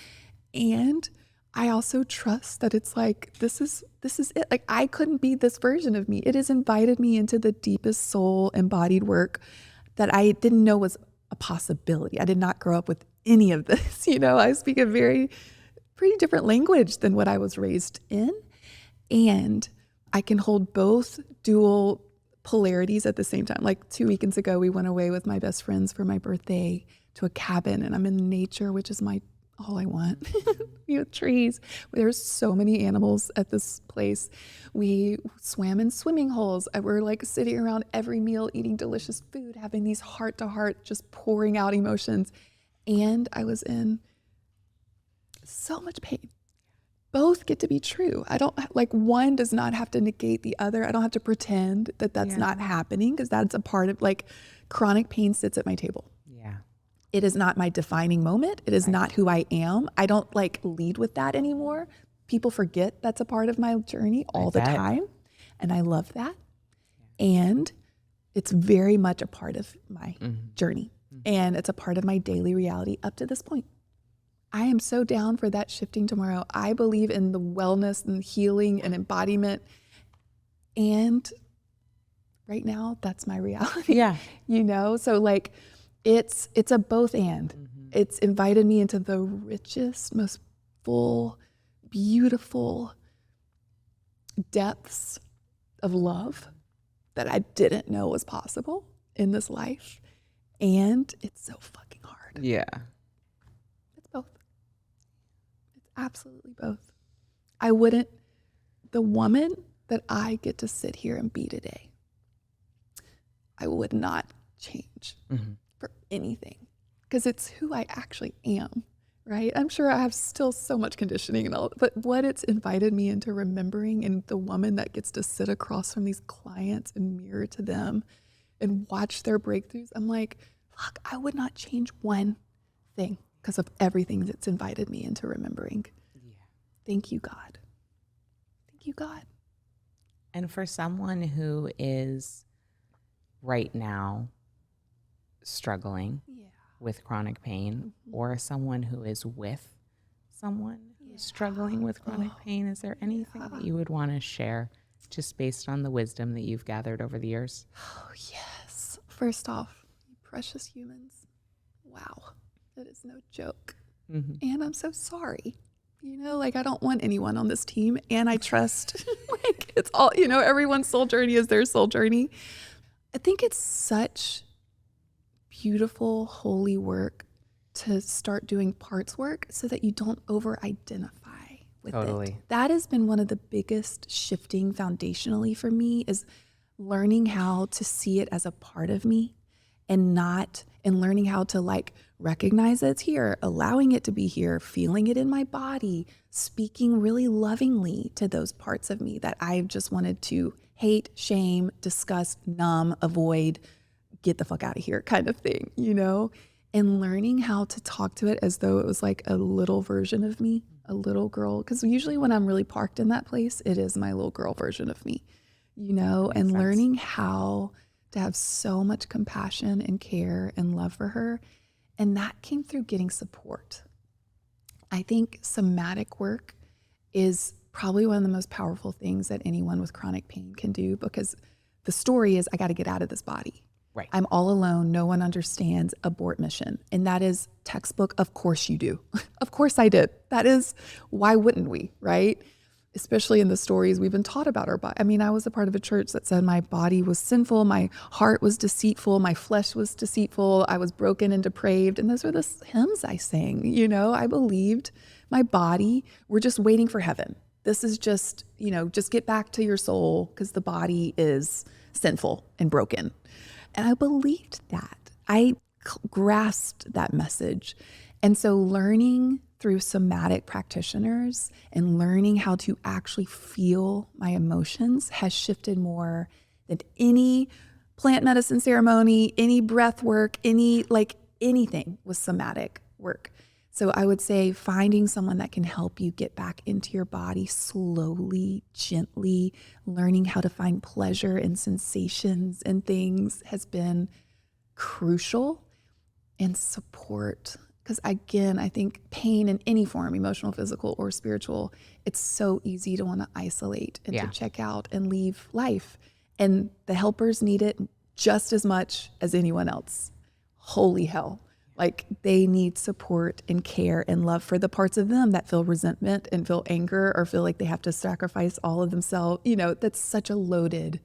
And I also trust that it's like, this is it. Like I couldn't be this version of me. It has invited me into the deepest soul embodied work that I didn't know was a possibility. I did not grow up with any of this. You know, I speak a pretty different language than what I was raised in. And I can hold both dual polarities at the same time. Like 2 weekends ago, we went away with my best friends for my birthday to a cabin, and I'm in nature, which is all I want. We have trees. There's so many animals at this place. We swam in swimming holes. We're like sitting around every meal, eating delicious food, having these heart to heart, just pouring out emotions. And I was in so much pain. Both get to be true. I don't like, one does not have to negate the other. I don't have to pretend that that's not happening, because that's a part of, like, chronic pain sits at my table. Yeah. It is not my defining moment. It is not who I am. I don't like lead with that anymore. People forget that's a part of my journey all the time. And I love that. And it's very much a part of my journey. And it's a part of my daily reality up to this point. I am so down for that shifting tomorrow. I believe in the wellness and healing and embodiment. And right now, that's my reality. Yeah. You know, so like it's a both and. It's invited me into the richest, most full, beautiful depths of love that I didn't know was possible in this life. And it's so fucking hard. Yeah. It's both. It's absolutely both. The woman that I get to sit here and be today, I would not change for anything, because it's who I actually am, right? I'm sure I have still so much conditioning and all, but what it's invited me into remembering, and the woman that gets to sit across from these clients and mirror to them and watch their breakthroughs, I'm like, fuck, I would not change one thing because of everything that's invited me into remembering. Yeah. Thank you, God. Thank you, God. And for someone who is right now struggling with chronic pain, or someone who is with someone who's struggling with chronic pain, is there anything that you would want to share just based on the wisdom that you've gathered over the years? Oh, yes. First off, precious humans. Wow. That is no joke. And I'm so sorry. You know, like I don't want anyone on this team, and I trust like it's all, you know, everyone's soul journey is their soul journey. I think it's such beautiful, holy work to start doing parts work so that you don't over-identify with it. That has been one of the biggest shifting foundationally for me, is learning how to see it as a part of me and learning how to like recognize it's here, allowing it to be here, feeling it in my body, speaking really lovingly to those parts of me that I've just wanted to hate, shame, disgust, numb, avoid, get the fuck out of here kind of thing, you know? And learning how to talk to it as though it was like a little version of me, a little girl. Because usually when I'm really parked in that place, it is my little girl version of me, you know? And learning how to have so much compassion and care and love for her. And that came through getting support. I think somatic work is probably one of the most powerful things that anyone with chronic pain can do, because the story is, I got to get out of this body. Right. I'm all alone. No one understands. Abort mission. And that is textbook. Of course you do. Of course I did. That is, why wouldn't we, right? Especially in the stories we've been taught about our body. I mean, I was a part of a church that said my body was sinful, my heart was deceitful, my flesh was deceitful, I was broken and depraved. And those were the hymns I sang, you know. I believed my body, we're just waiting for heaven. This is just, you know, just get back to your soul because the body is sinful and broken. And I believed that. I grasped that message. And so learning through somatic practitioners and learning how to actually feel my emotions has shifted more than any plant medicine ceremony, any breath work, anything was somatic work. So I would say finding someone that can help you get back into your body slowly, gently, learning how to find pleasure and sensations and things has been crucial. And support. Because again, I think pain in any form, emotional, physical, or spiritual, it's so easy to want to isolate and to check out and leave life. And the helpers need it just as much as anyone else. Holy hell. Like they need support and care and love for the parts of them that feel resentment and feel anger or feel like they have to sacrifice all of themselves. You know, that's such a loaded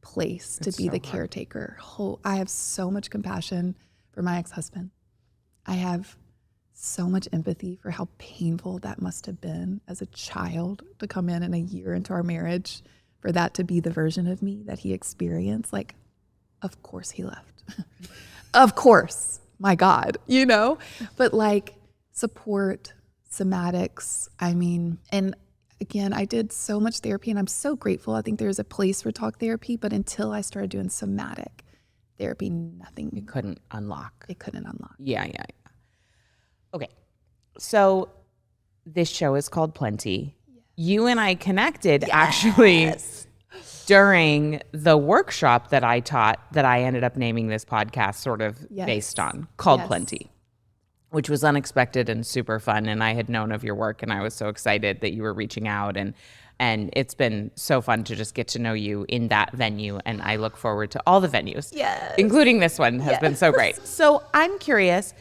place to be the caretaker. I have so much compassion for my ex-husband. I have so much empathy for how painful that must have been as a child to come in and a year into our marriage, for that to be the version of me that he experienced. Like, of course he left. Of course, my God, you know, but like support, somatics. I mean, and again, I did so much therapy and I'm so grateful. I think there's a place for talk therapy, but until I started doing somatic therapy, nothing. It couldn't unlock. It couldn't unlock. Yeah. Okay. So this show is called Plenty. Yes. You and I connected actually during the workshop that I taught that I ended up naming this podcast sort of based on, called Plenty. which was unexpected and super fun. And I had known of your work, and I was so excited that you were reaching out, and it's been so fun to just get to know you in that venue. And I look forward to all the venues, including this one has been so great. So I'm curious.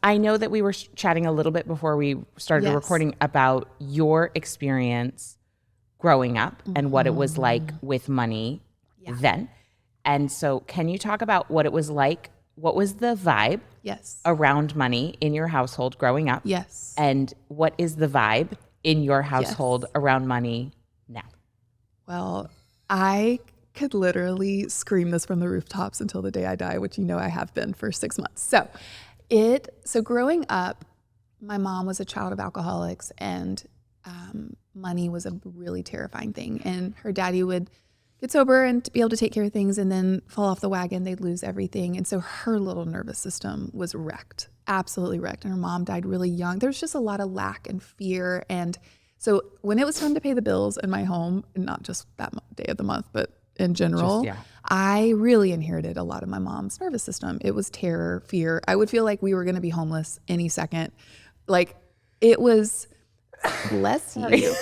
I know that we were chatting a little bit before we started recording about your experience growing up and what it was like with money then. And so can you talk about what it was like? What was the vibe around money in your household growing up? Yes. And what is the vibe in your household around money now? Well, I could literally scream this from the rooftops until the day I die, which I have been for 6 months. So growing up, my mom was a child of alcoholics, and money was a really terrifying thing. And her daddy would get sober and to be able to take care of things and then fall off the wagon. They'd lose everything. And so her little nervous system was wrecked, absolutely wrecked. And her mom died really young. There was just a lot of lack and fear. And so when it was time to pay the bills in my home, and not just that day of the month, but in general, I really inherited a lot of my mom's nervous system. It was terror, fear. I would feel like we were going to be homeless any second. Like it was, bless you,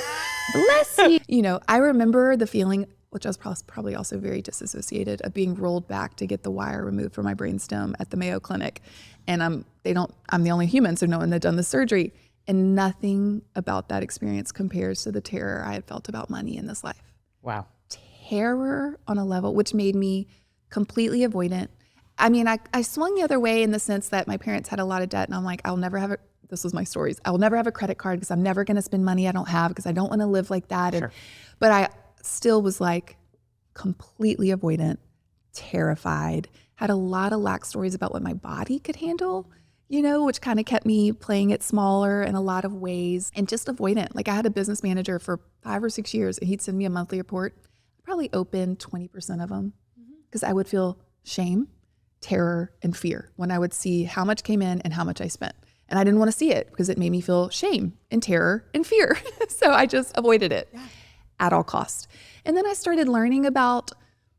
bless you. I remember the feeling, which I was probably also very disassociated, of being rolled back to get the wire removed from my brainstem at the Mayo Clinic. And I'm the only human, so no one had done the surgery. And nothing about that experience compares to the terror I had felt about money in this life. Wow. Terror on a level which made me completely avoidant. I mean, I swung the other way in the sense that my parents had a lot of debt, and I'm like, this was my stories. I will never have a credit card because I'm never going to spend money I don't have because I don't want to live like that. Sure. But I still was like completely avoidant, terrified, had a lot of lack stories about what my body could handle, which kind of kept me playing it smaller in a lot of ways, and just avoidant. Like I had a business manager for 5 or 6 years, and he'd send me a monthly report. I'd probably open 20% of them because I would feel shame, terror, and fear when I would see how much came in and how much I spent. And I didn't want to see it because it made me feel shame and terror and fear. So I just avoided it at all costs. And then I started learning about,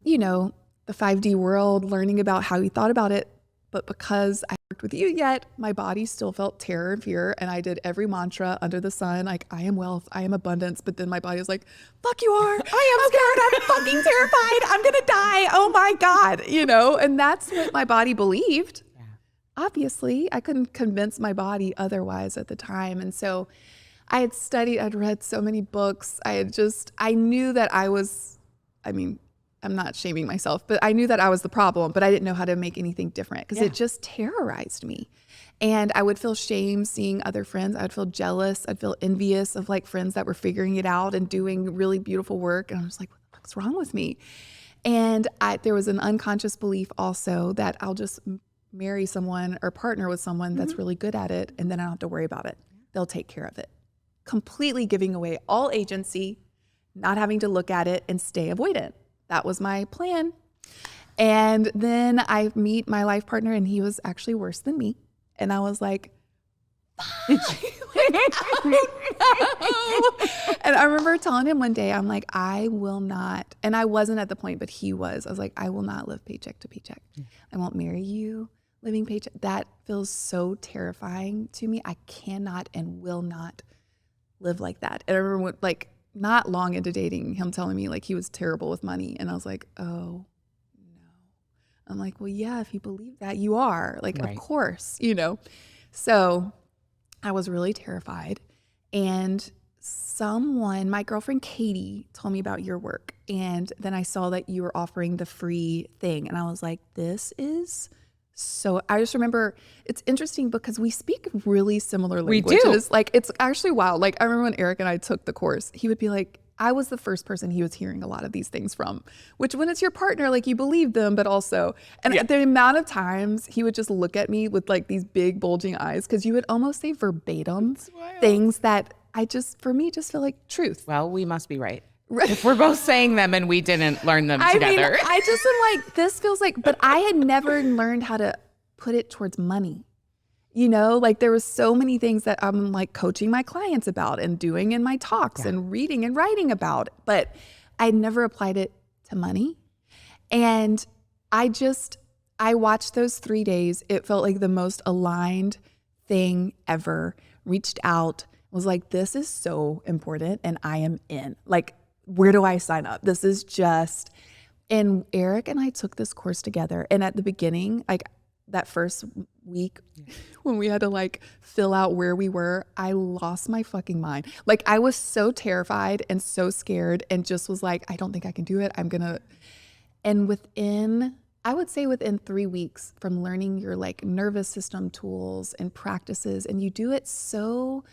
the 5D world, learning about how you thought about it. But because I worked with you yet, my body still felt terror and fear. And I did every mantra under the sun, like I am wealth, I am abundance. But then my body was like, fuck you are. I am scared. I'm fucking terrified. I'm going to die. Oh my God. And that's what my body believed. Obviously, I couldn't convince my body otherwise at the time. And so I had studied, I'd read so many books. I knew that I'm not shaming myself, but I knew that I was the problem, but I didn't know how to make anything different because it just terrorized me. And I would feel shame seeing other friends. I would feel jealous. I'd feel envious of like friends that were figuring it out and doing really beautiful work. And I was like, what the fuck's wrong with me? And there was an unconscious belief also that I'll just marry someone or partner with someone that's really good at it, and then I don't have to worry about it. They'll take care of it. Completely giving away all agency, not having to look at it and stay avoidant. That was my plan. And then I meet my life partner, and he was actually worse than me. And I was like, oh, no. And I remember telling him one day, I'm like, I will not, and I wasn't at the point, but he was. I was like, I will not live paycheck to paycheck. I won't marry you living paycheck. That feels so terrifying to me. I cannot and will not live like that. And I remember not long into dating, him telling me like he was terrible with money. And I was like, oh no. I'm like, well, yeah, if you believe that, you are. Like, of course, So I was really terrified. And my girlfriend Katie, told me about your work. And then I saw that you were offering the free thing. And I was like, this is so, I just remember it's interesting because we speak really similar language. We do. It's actually wild. Like I remember when Eric and I took the course, he would be like, I was the first person he was hearing a lot of these things from, which when it's your partner, like you believe them, but also, and the amount of times he would just look at me with like these big bulging eyes, because you would almost say verbatim things that for me, just feel like truth. Well, we must be right. If we're both saying them and we didn't learn them together. I just am like, this feels like, but I had never learned how to put it towards money. Like there was so many things that I'm like coaching my clients about and doing in my talks and reading and writing about, but I never applied it to money. And I watched those 3 days. It felt like the most aligned thing ever. Reached out, was like, this is so important and I am in. Like, where do I sign up? This is just, and Eric and I took this course together. And at the beginning, like that first week when we had to like fill out where we were, I lost my fucking mind. Like I was so terrified and so scared and just was like, I don't think I can do it. And I would say within 3 weeks from learning your like nervous system tools and practices, and you do it so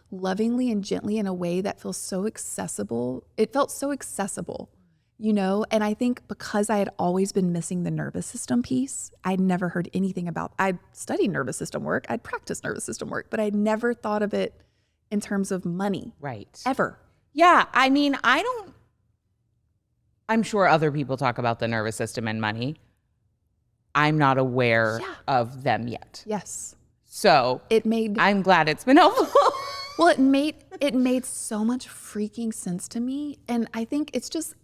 lovingly and gently in a way that feels so accessible. It felt so accessible, you know? And I think because I had always been missing the nervous system piece, I'd never heard anything about, I'd studied nervous system work, I'd practiced nervous system work, but I'd never thought of it in terms of money. Right. Ever. Yeah. I mean, I'm sure other people talk about the nervous system and money. I'm not aware of them yet. Yes. So I'm glad it's been helpful. Well, it made so much freaking sense to me. And I think it's just,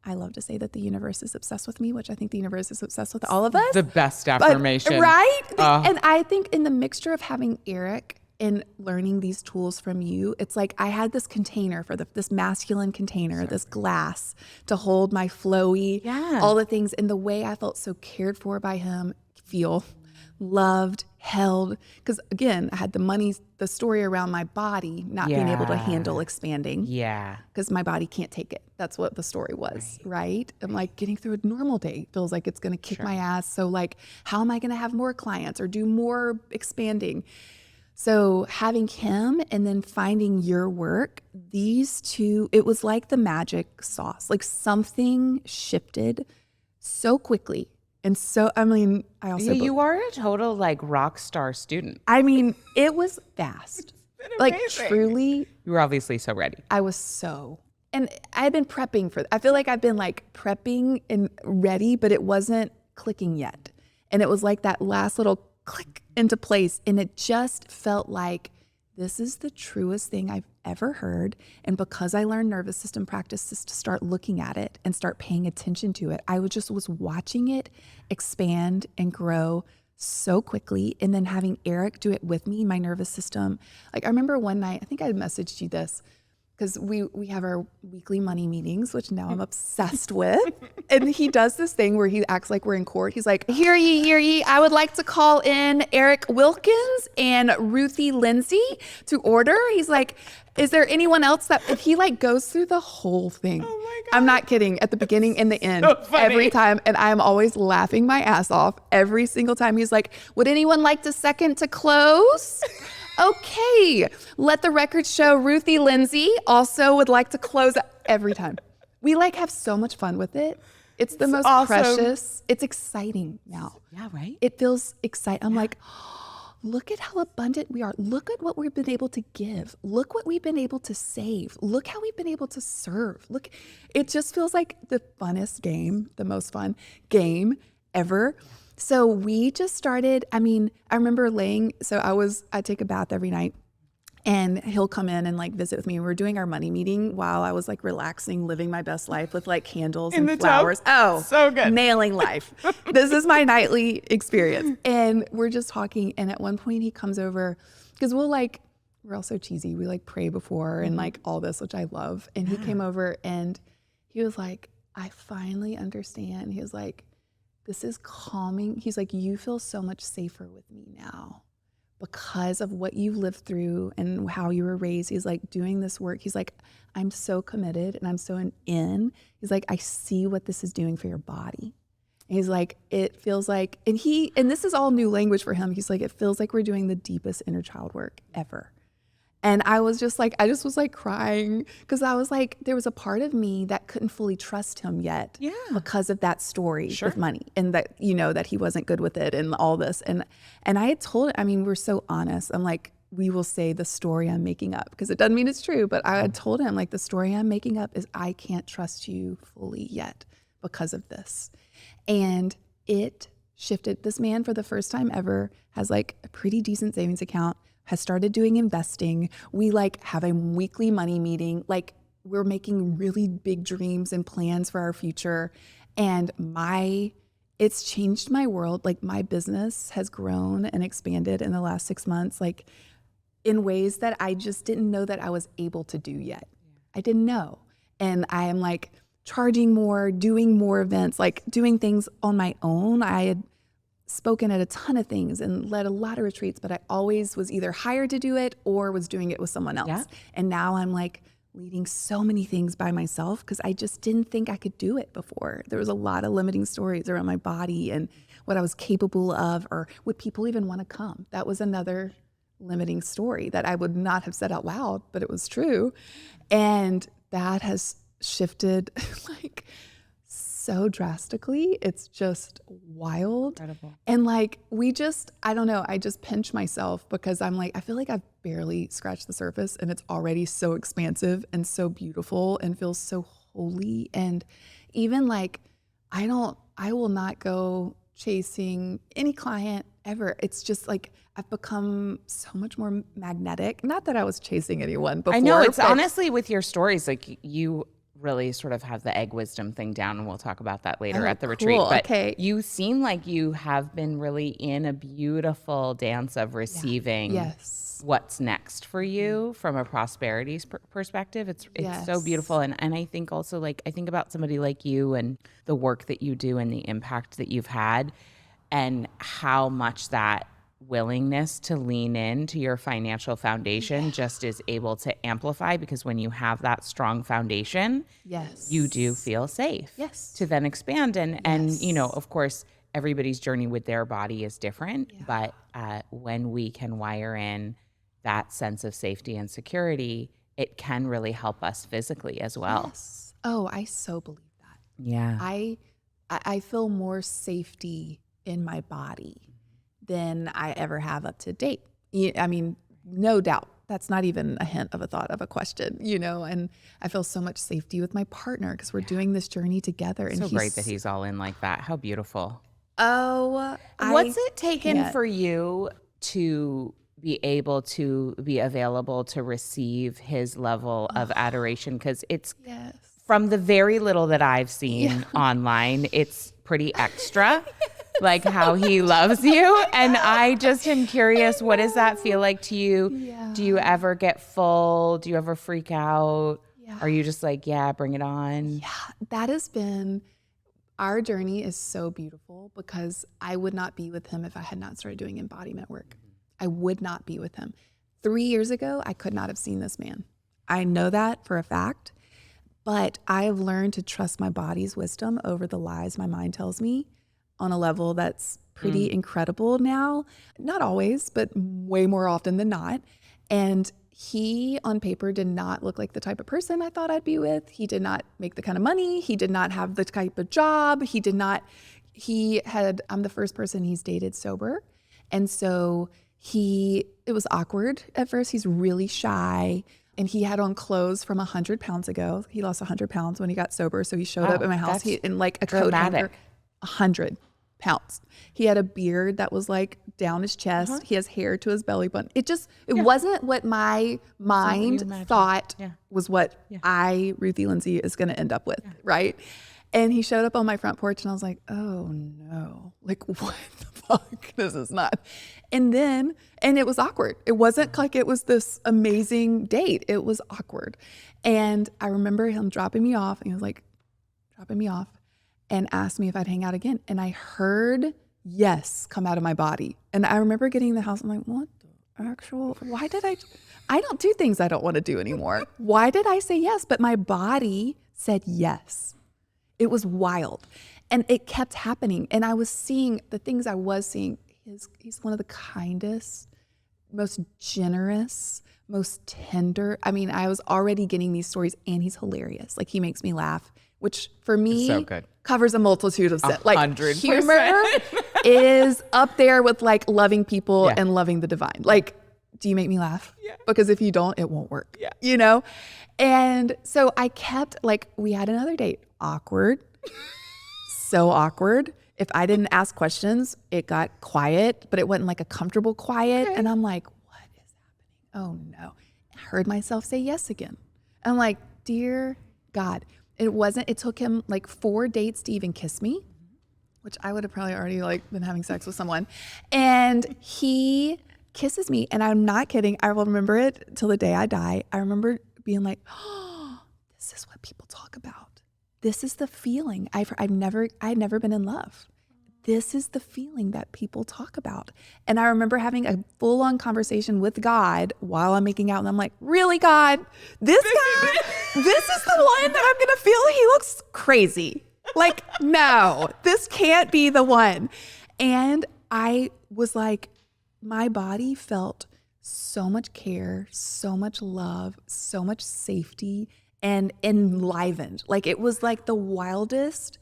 I love to say that the universe is obsessed with me, which I think the universe is obsessed with all of us. The best affirmation. Right? And I think in the mixture of having Eric and learning these tools from you, it's like I had this container for this masculine container, this glass to hold my flowy, all the things. And the way I felt so cared for by him, feel loved, held. Because again, I had the story around my body not being able to handle expanding. Yeah. Because my body can't take it. That's what the story was, right? I'm like getting through a normal day feels like it's going to kick my ass. So like, how am I going to have more clients or do more expanding? So having him and then finding your work, these two, it was like the magic sauce. Like something shifted so quickly. And so, I mean, I also... You are a total like rock star student. I mean, it was fast. Like truly. You were obviously so ready. I was so... And I had been prepping for... I feel like I've been like prepping and ready, but it wasn't clicking yet. And it was like that last little click into place. And it just felt like this is the truest thing I've ever heard. And because I learned nervous system practices to start looking at it and start paying attention to it, I was watching it expand and grow so quickly. And then having Eric do it with me, my nervous system. Like I remember one night, I think I messaged you this, because we have our weekly money meetings, which now I'm obsessed with. And he does this thing where he acts like we're in court. He's like, hear ye, I would like to call in Eric Wilkins and Ruthie Lindsey to order. He's like, is there anyone else that, if he like goes through the whole thing. Oh my God. I'm not kidding. At the beginning and the end, every time. And I'm always laughing my ass off every single time. He's like, would anyone like to second to close? Okay, let the record show Ruthie Lindsey also would like to close every time. We like have so much fun with it. It's the most awesome. Precious. It's exciting now. Yeah, right? It feels exciting. I'm like, oh, look at how abundant we are. Look at what we've been able to give. Look what we've been able to save. Look how we've been able to serve. Look, it just feels like the funnest game, the most fun game ever. So we just started, I mean, I remember I take a bath every night and he'll come in and like visit with me. We were doing our money meeting while I was like relaxing, living my best life with like candles and flowers. Tub. Oh, so good. Nailing life. This is my nightly experience. And we're just talking. And at one point he comes over because we're all so cheesy. We like pray before and like all this, which I love. And he came over and he was like, I finally understand. He was like, this is calming. He's like, you feel so much safer with me now because of what you've lived through and how you were raised. He's like, doing this work. He's like, I'm so committed and I'm so in. He's like, I see what this is doing for your body. And he's like, it feels like, and this is all new language for him. He's like, it feels like we're doing the deepest inner child work ever. And I was just like crying because I was like, there was a part of me that couldn't fully trust him yet because of that story with money and that, you know, that he wasn't good with it and all this. And I had told him, I mean, we're so honest. I'm like, we will say the story I'm making up because it doesn't mean it's true. But I had told him like the story I'm making up is I can't trust you fully yet because of this. And it shifted. This man for the first time ever has like a pretty decent savings account, has started doing investing. We like have a weekly money meeting. Like we're making really big dreams and plans for our future. And my it's changed my world. Like my business has grown and expanded in the last 6 months, like in ways that I just didn't know that I was able to do yet. I didn't know. And I am like charging more, doing more events, like doing things on my own. I had spoken at a ton of things and led a lot of retreats, but I always was either hired to do it or was doing it with someone else. Yeah. And now I'm like leading so many things by myself because I just didn't think I could do it before. There was a lot of limiting stories around my body and what I was capable of, or would people even want to come? That was another limiting story that I would not have said out loud, but it was true. And that has shifted like so drastically. It's just wild. Incredible. And like, I don't know, I just pinch myself because I'm like, I feel like I've barely scratched the surface and it's already so expansive and so beautiful and feels so holy. And even like, I will not go chasing any client ever. It's just like, I've become so much more magnetic. Not that I was chasing anyone before. I know, it's honestly with your stories, like you really sort of have the egg wisdom thing down, and we'll talk about that later at the retreat. But you seem like you have been really in a beautiful dance of receiving what's next for you from a prosperity perspective. It's so beautiful. And I think also, like, I think about somebody like you and the work that you do and the impact that you've had and how much that willingness to lean into your financial foundation just is able to amplify, because when you have that strong foundation, you do feel safe to then expand. And you know, of course, everybody's journey with their body is different, but when we can wire in that sense of safety and security, it can really help us physically as well. Oh, I so believe that. Yeah. I feel more safety in my body than I ever have up to date. I mean, no doubt. That's not even a hint of a thought of a question, you know, and I feel so much safety with my partner because we're doing this journey together. And so great that he's all in like that. How beautiful. Oh, what's it taken for you to be able to be available to receive his level of adoration? Because it's from the very little that I've seen online, it's pretty extra. Like how he loves you. And I just am curious, what does that feel like to you? Do you ever get full? Do you ever freak out? Are you just like, bring it on? That has been, our journey is so beautiful because I would not be with him if I had not started doing embodiment work. I would not be with him. 3 years ago, I could not have seen this man. I know that for a fact, but I have learned to trust my body's wisdom over the lies my mind tells me on a level that's pretty incredible now. Not always, but way more often than not. And he, on paper, did not look like the type of person I thought I'd be with. He did not make the kind of money. He did not have the type of job. I'm the first person he's dated sober. And so it was awkward at first. He's really shy. And he had on clothes from 100 pounds ago. He lost 100 pounds when he got sober. So he showed up at my house in like a coat hanger. 100 pounds. He had a beard that was like down his chest. He has hair to his belly button. It wasn't what my mind thought was what Ruthie Lindsey is going to end up with. Right. And he showed up on my front porch and I was like, oh no, like what the fuck? This is not. And it was awkward. It wasn't like it was this amazing date. It was awkward. And I remember him dropping me off and he was like, and asked me if I'd hang out again. And I heard yes come out of my body. And I remember getting in the house. I'm like, what the actual, why did I don't do things I don't want to do anymore. Why did I say yes? But my body said yes. It was wild. And it kept happening. And I was seeing the things I was seeing. He's one of the kindest, most generous, most tender. I mean, I was already getting these stories and he's hilarious. Like he makes me laugh, which for me covers a multitude of sins. Like 100%. Humor is up there with like loving people and loving the divine. Like, do you make me laugh? Because if you don't, it won't work, you know? And so I kept like, we had another date, awkward, so awkward. If I didn't ask questions, it got quiet, but it wasn't like a comfortable quiet. And I'm like, what is happening? Oh no. I heard myself say yes again. I'm like, dear God. It took him like 4 dates to even kiss me. which I would have probably already like been having sex with someone. And he kisses me, and I'm not kidding. I will remember it till the day I die. I remember being like, oh, this is what people talk about. This is the feeling. I'd never been in love. This is the feeling that people talk about. And I remember having a full-on conversation with God while I'm making out. And I'm like, really, God? This guy? This is the one that I'm going to feel? He looks crazy. Like, no, this can't be the one. And I was like, my body felt so much care, so much love, so much safety, and enlivened. Like, it was like the wildest.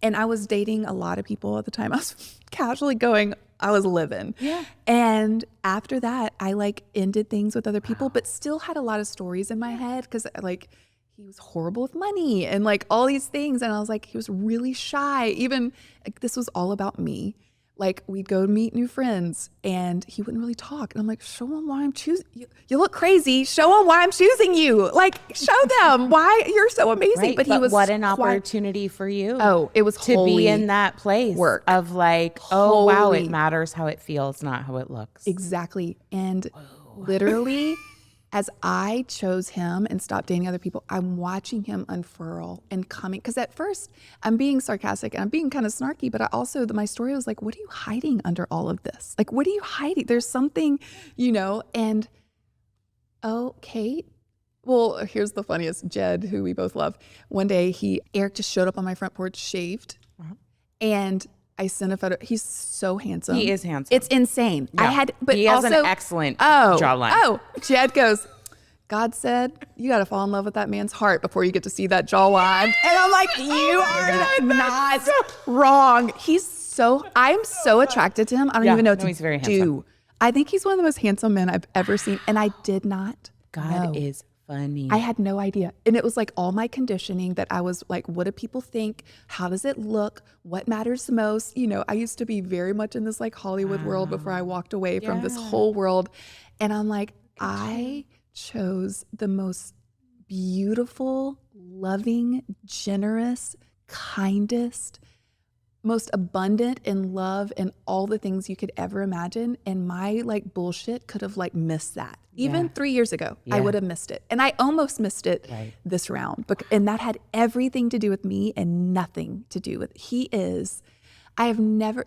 And I was dating a lot of people at the time. I was casually going, I was living. Yeah. And after that, I like ended things with other people, but still had a lot of stories in my head because like he was horrible with money and like all these things. And I was like, he was really shy. Even like, this was all about me. Like we'd go meet new friends and he wouldn't really talk. And I'm like, show them why I'm choosing you. You look crazy. Show them why I'm choosing you. Like show them why you're so amazing. Right, but he was what an opportunity for you. Oh, it was to be in that place work of like, oh wow, it matters how it feels, not how it looks. Exactly. And literally as I chose him and stopped dating other people, I'm watching him unfurl and coming. Because at first I'm being sarcastic and I'm being kind of snarky, but I also, my story was like, what are you hiding under all of this? Like, what are you hiding? There's something, and oh, Kate. Well, here's the funniest. Jed, who we both love. One day Eric just showed up on my front porch shaved. And I sent a photo. He's so handsome. He is handsome. It's insane. Yeah. He has an excellent jawline. Oh, Jed goes, God said, you got to fall in love with that man's heart before you get to see that jawline. And I'm like, you are not wrong. I'm so attracted to him. I don't even know what to he's very do. handsome. I think he's one of the most handsome men I've ever seen. And I did not God know. is funny. I had no idea. And it was like all my conditioning that I was like, what do people think? How does it look? What matters the most? I used to be very much in this like Hollywood world before I walked away from this whole world. And I'm like, I chose the most beautiful, loving, generous, kindest, most abundant in love and all the things you could ever imagine. And my like bullshit could have like missed that. Even 3 years ago, I would have missed it. And I almost missed it this round. And that had everything to do with me and nothing to do with, the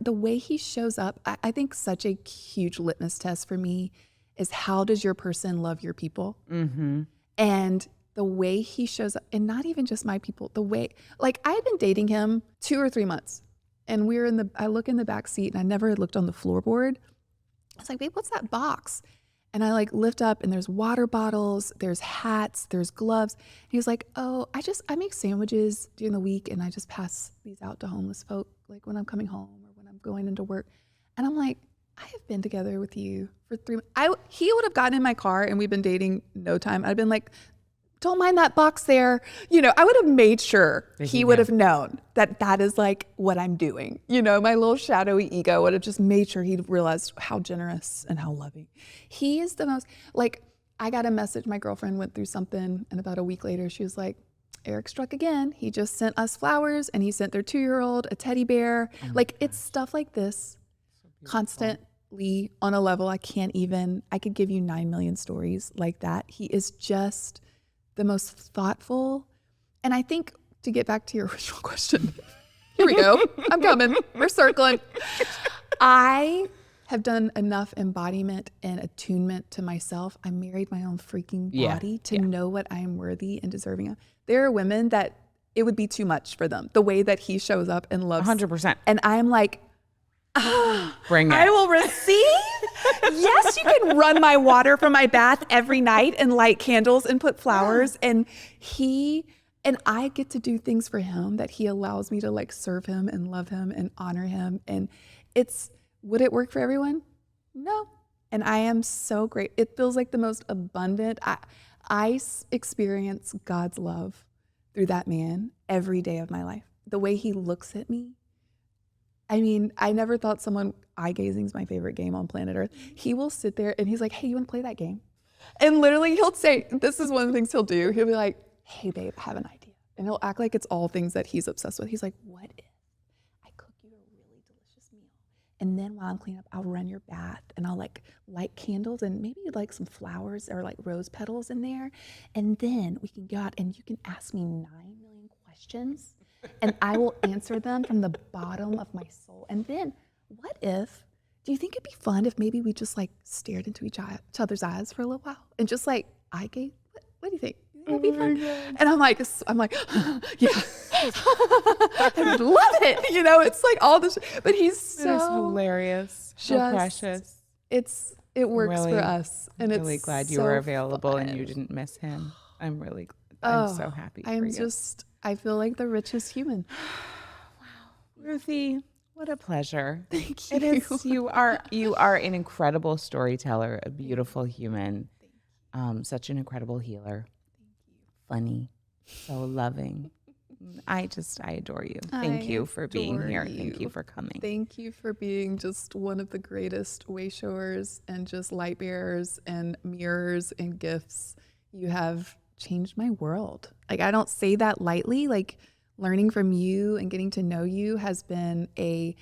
way he shows up, I think such a huge litmus test for me is how does your person love your people? Mm-hmm. And the way he shows up, and not even just my people, the way, like I had been dating him 2 or 3 months. And I look in the back seat and I never had looked on the floorboard. I was like, babe, what's that box? And I like lift up and there's water bottles, there's hats, there's gloves. And he was like, oh, I make sandwiches during the week and I just pass these out to homeless folk, like when I'm coming home or when I'm going into work. And I'm like, I have been together with you for 3 months. He would have gotten in my car and we've been dating no time. I'd been like, don't mind that box there. I would have made sure he would have known that is like what I'm doing. My little shadowy ego would have just made sure he'd realized how generous and how loving. He is the most, like, I got a message. My girlfriend went through something and about a week later, she was like, Eric struck again. He just sent us flowers and he sent their 2-year-old a teddy bear. It's stuff like this constantly on a level I could give you 9 million stories like that. He is just the most thoughtful. And I think to get back to your original question, here we go. I'm coming. We're circling. I have done enough embodiment and attunement to myself. I married my own freaking body to know what I am worthy and deserving of. There are women that it would be too much for them, the way that he shows up and loves. 100%. And I'm like, bring it. I will receive. Yes, you can run my water from my bath every night and light candles and put flowers. And I get to do things for him that he allows me to like serve him and love him and honor him. And would it work for everyone? No. And I am so great. It feels like the most abundant. I experience God's love through that man every day of my life. The way he looks at me. I mean, I never thought eye gazing is my favorite game on planet Earth. He will sit there and he's like, hey, you want to play that game? And literally he'll say, this is one of the things he'll do. He'll be like, hey babe, I have an idea. And he'll act like it's all things that he's obsessed with. He's like, what if I cook you a really then while I'm cleaning up, I'll run your bath and I'll like light candles and maybe like some flowers or like rose petals in there. And then we can go out and you can ask me 9 million questions and I will answer them from the bottom of my soul. And then do you think it'd be fun if maybe we just like stared into each other's eyes for a little while and just like what do you think? It'd be fun. And I'm like, yeah, I would love it. It's like all this, but he's so hilarious, so precious. It works for us, and I'm really glad you were available and you didn't miss him. I'm so happy for you. I feel like the richest human. Wow, Ruthie, what a pleasure. Thank you. It is. You are an incredible storyteller, a beautiful human, such an incredible healer. Funny, so loving. I adore you. Thank you for being here. Thank you for coming. Thank you for being just one of the greatest way showers and just light bearers and mirrors and gifts. You have changed my world. Like, I don't say that lightly. Like, learning from you and getting to know you has been a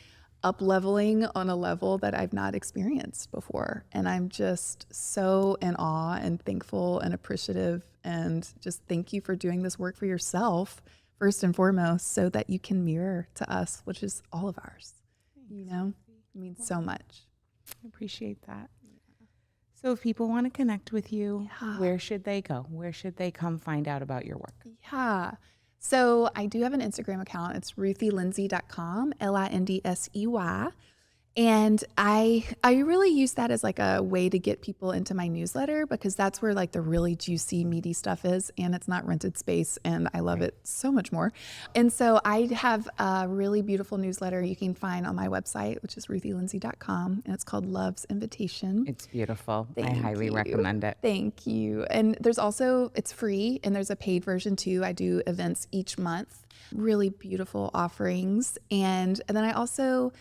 up-leveling on a level that I've not experienced before. And I'm just so in awe and thankful and appreciative, and just thank you for doing this work for yourself, first and foremost, so that you can mirror to us, which is all of ours. It means so much. I appreciate that. Yeah. So if people want to connect with you, where should they go? Where should they come find out about your work? Yeah. So I do have an Instagram account. It's ruthielindsey.com, Lindsey. And I really use that as like a way to get people into my newsletter, because that's where like the really juicy, meaty stuff is, and it's not rented space, and I love it so much more. And so I have a really beautiful newsletter you can find on my website, which is ruthielindsey.com, and it's called Love's Invitation. It's beautiful. I highly recommend it. Thank you. And there's also, it's free, and there's a paid version too. I do events each month, really beautiful offerings. And then I also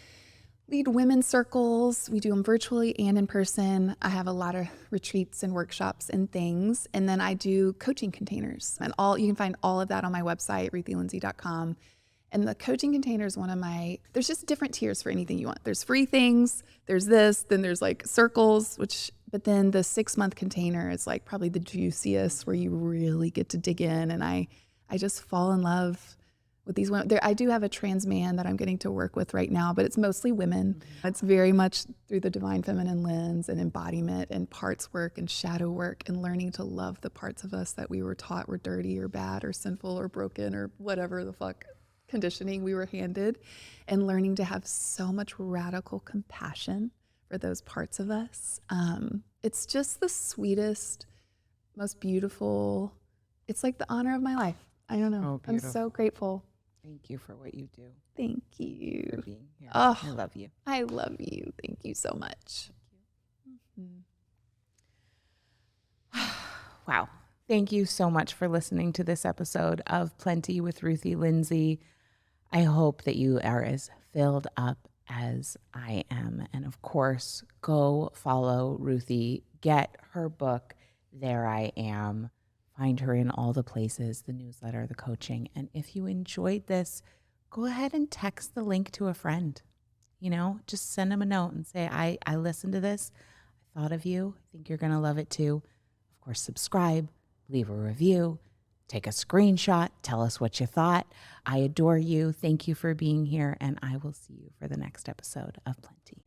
lead women's circles. We do them virtually and in person. I have a lot of retreats and workshops and things. And then I do coaching containers. And you can find all of that on my website, ruthielindsey.com. And the coaching container is there's just different tiers for anything you want. There's free things, there's this, then there's like circles, but then the 6-month container is like probably the juiciest, where you really get to dig in. And I just fall in love with these women. I do have a trans man that I'm getting to work with right now, but it's mostly women. Mm-hmm. It's very much through the divine feminine lens and embodiment and parts work and shadow work and learning to love the parts of us that we were taught were dirty or bad or sinful or broken or whatever the fuck conditioning we were handed, and learning to have so much radical compassion for those parts of us. It's just the sweetest, most beautiful. It's like the honor of my life. I don't know. I'm so grateful. Thank you for what you do. Thank you for being here. Oh, I love you. I love you. Thank you so much. Wow. Thank you so much for listening to this episode of Plenty with Ruthie Lindsey. I hope that you are as filled up as I am. And of course, go follow Ruthie. Get her book, There I Am. Find her in all the places, the newsletter, the coaching. And if you enjoyed this, go ahead and text the link to a friend. Just send them a note and say, I listened to this. I thought of you. I think you're going to love it too. Of course, subscribe, leave a review, take a screenshot, tell us what you thought. I adore you. Thank you for being here. And I will see you for the next episode of Plenty.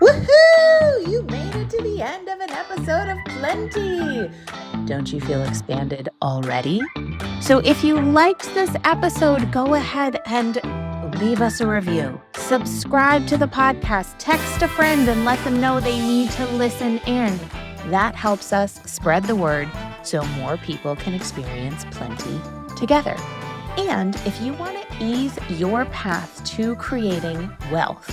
Woohoo! You made it to the end of an episode of Plenty. Don't you feel expanded already? So if you liked this episode, go ahead and leave us a review. Subscribe to the podcast. Text a friend and let them know they need to listen in. That helps us spread the word so more people can experience Plenty together. And if you want to ease your path to creating wealth,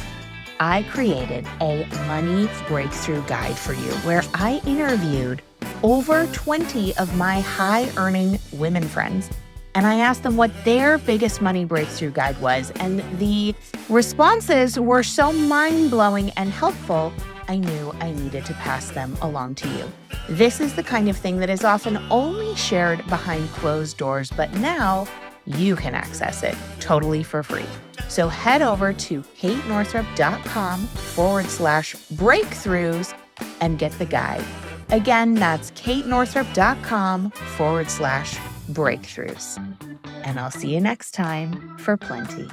I created a money breakthrough guide for you, where I interviewed over 20 of my high-earning women friends, and I asked them what their biggest money breakthrough guide was, and the responses were so mind-blowing and helpful, I knew I needed to pass them along to you. This is the kind of thing that is often only shared behind closed doors, but now you can access it totally for free. So head over to katenorthrup.com/breakthroughs and get the guide. Again, that's katenorthrup.com/breakthroughs. And I'll see you next time for Plenty.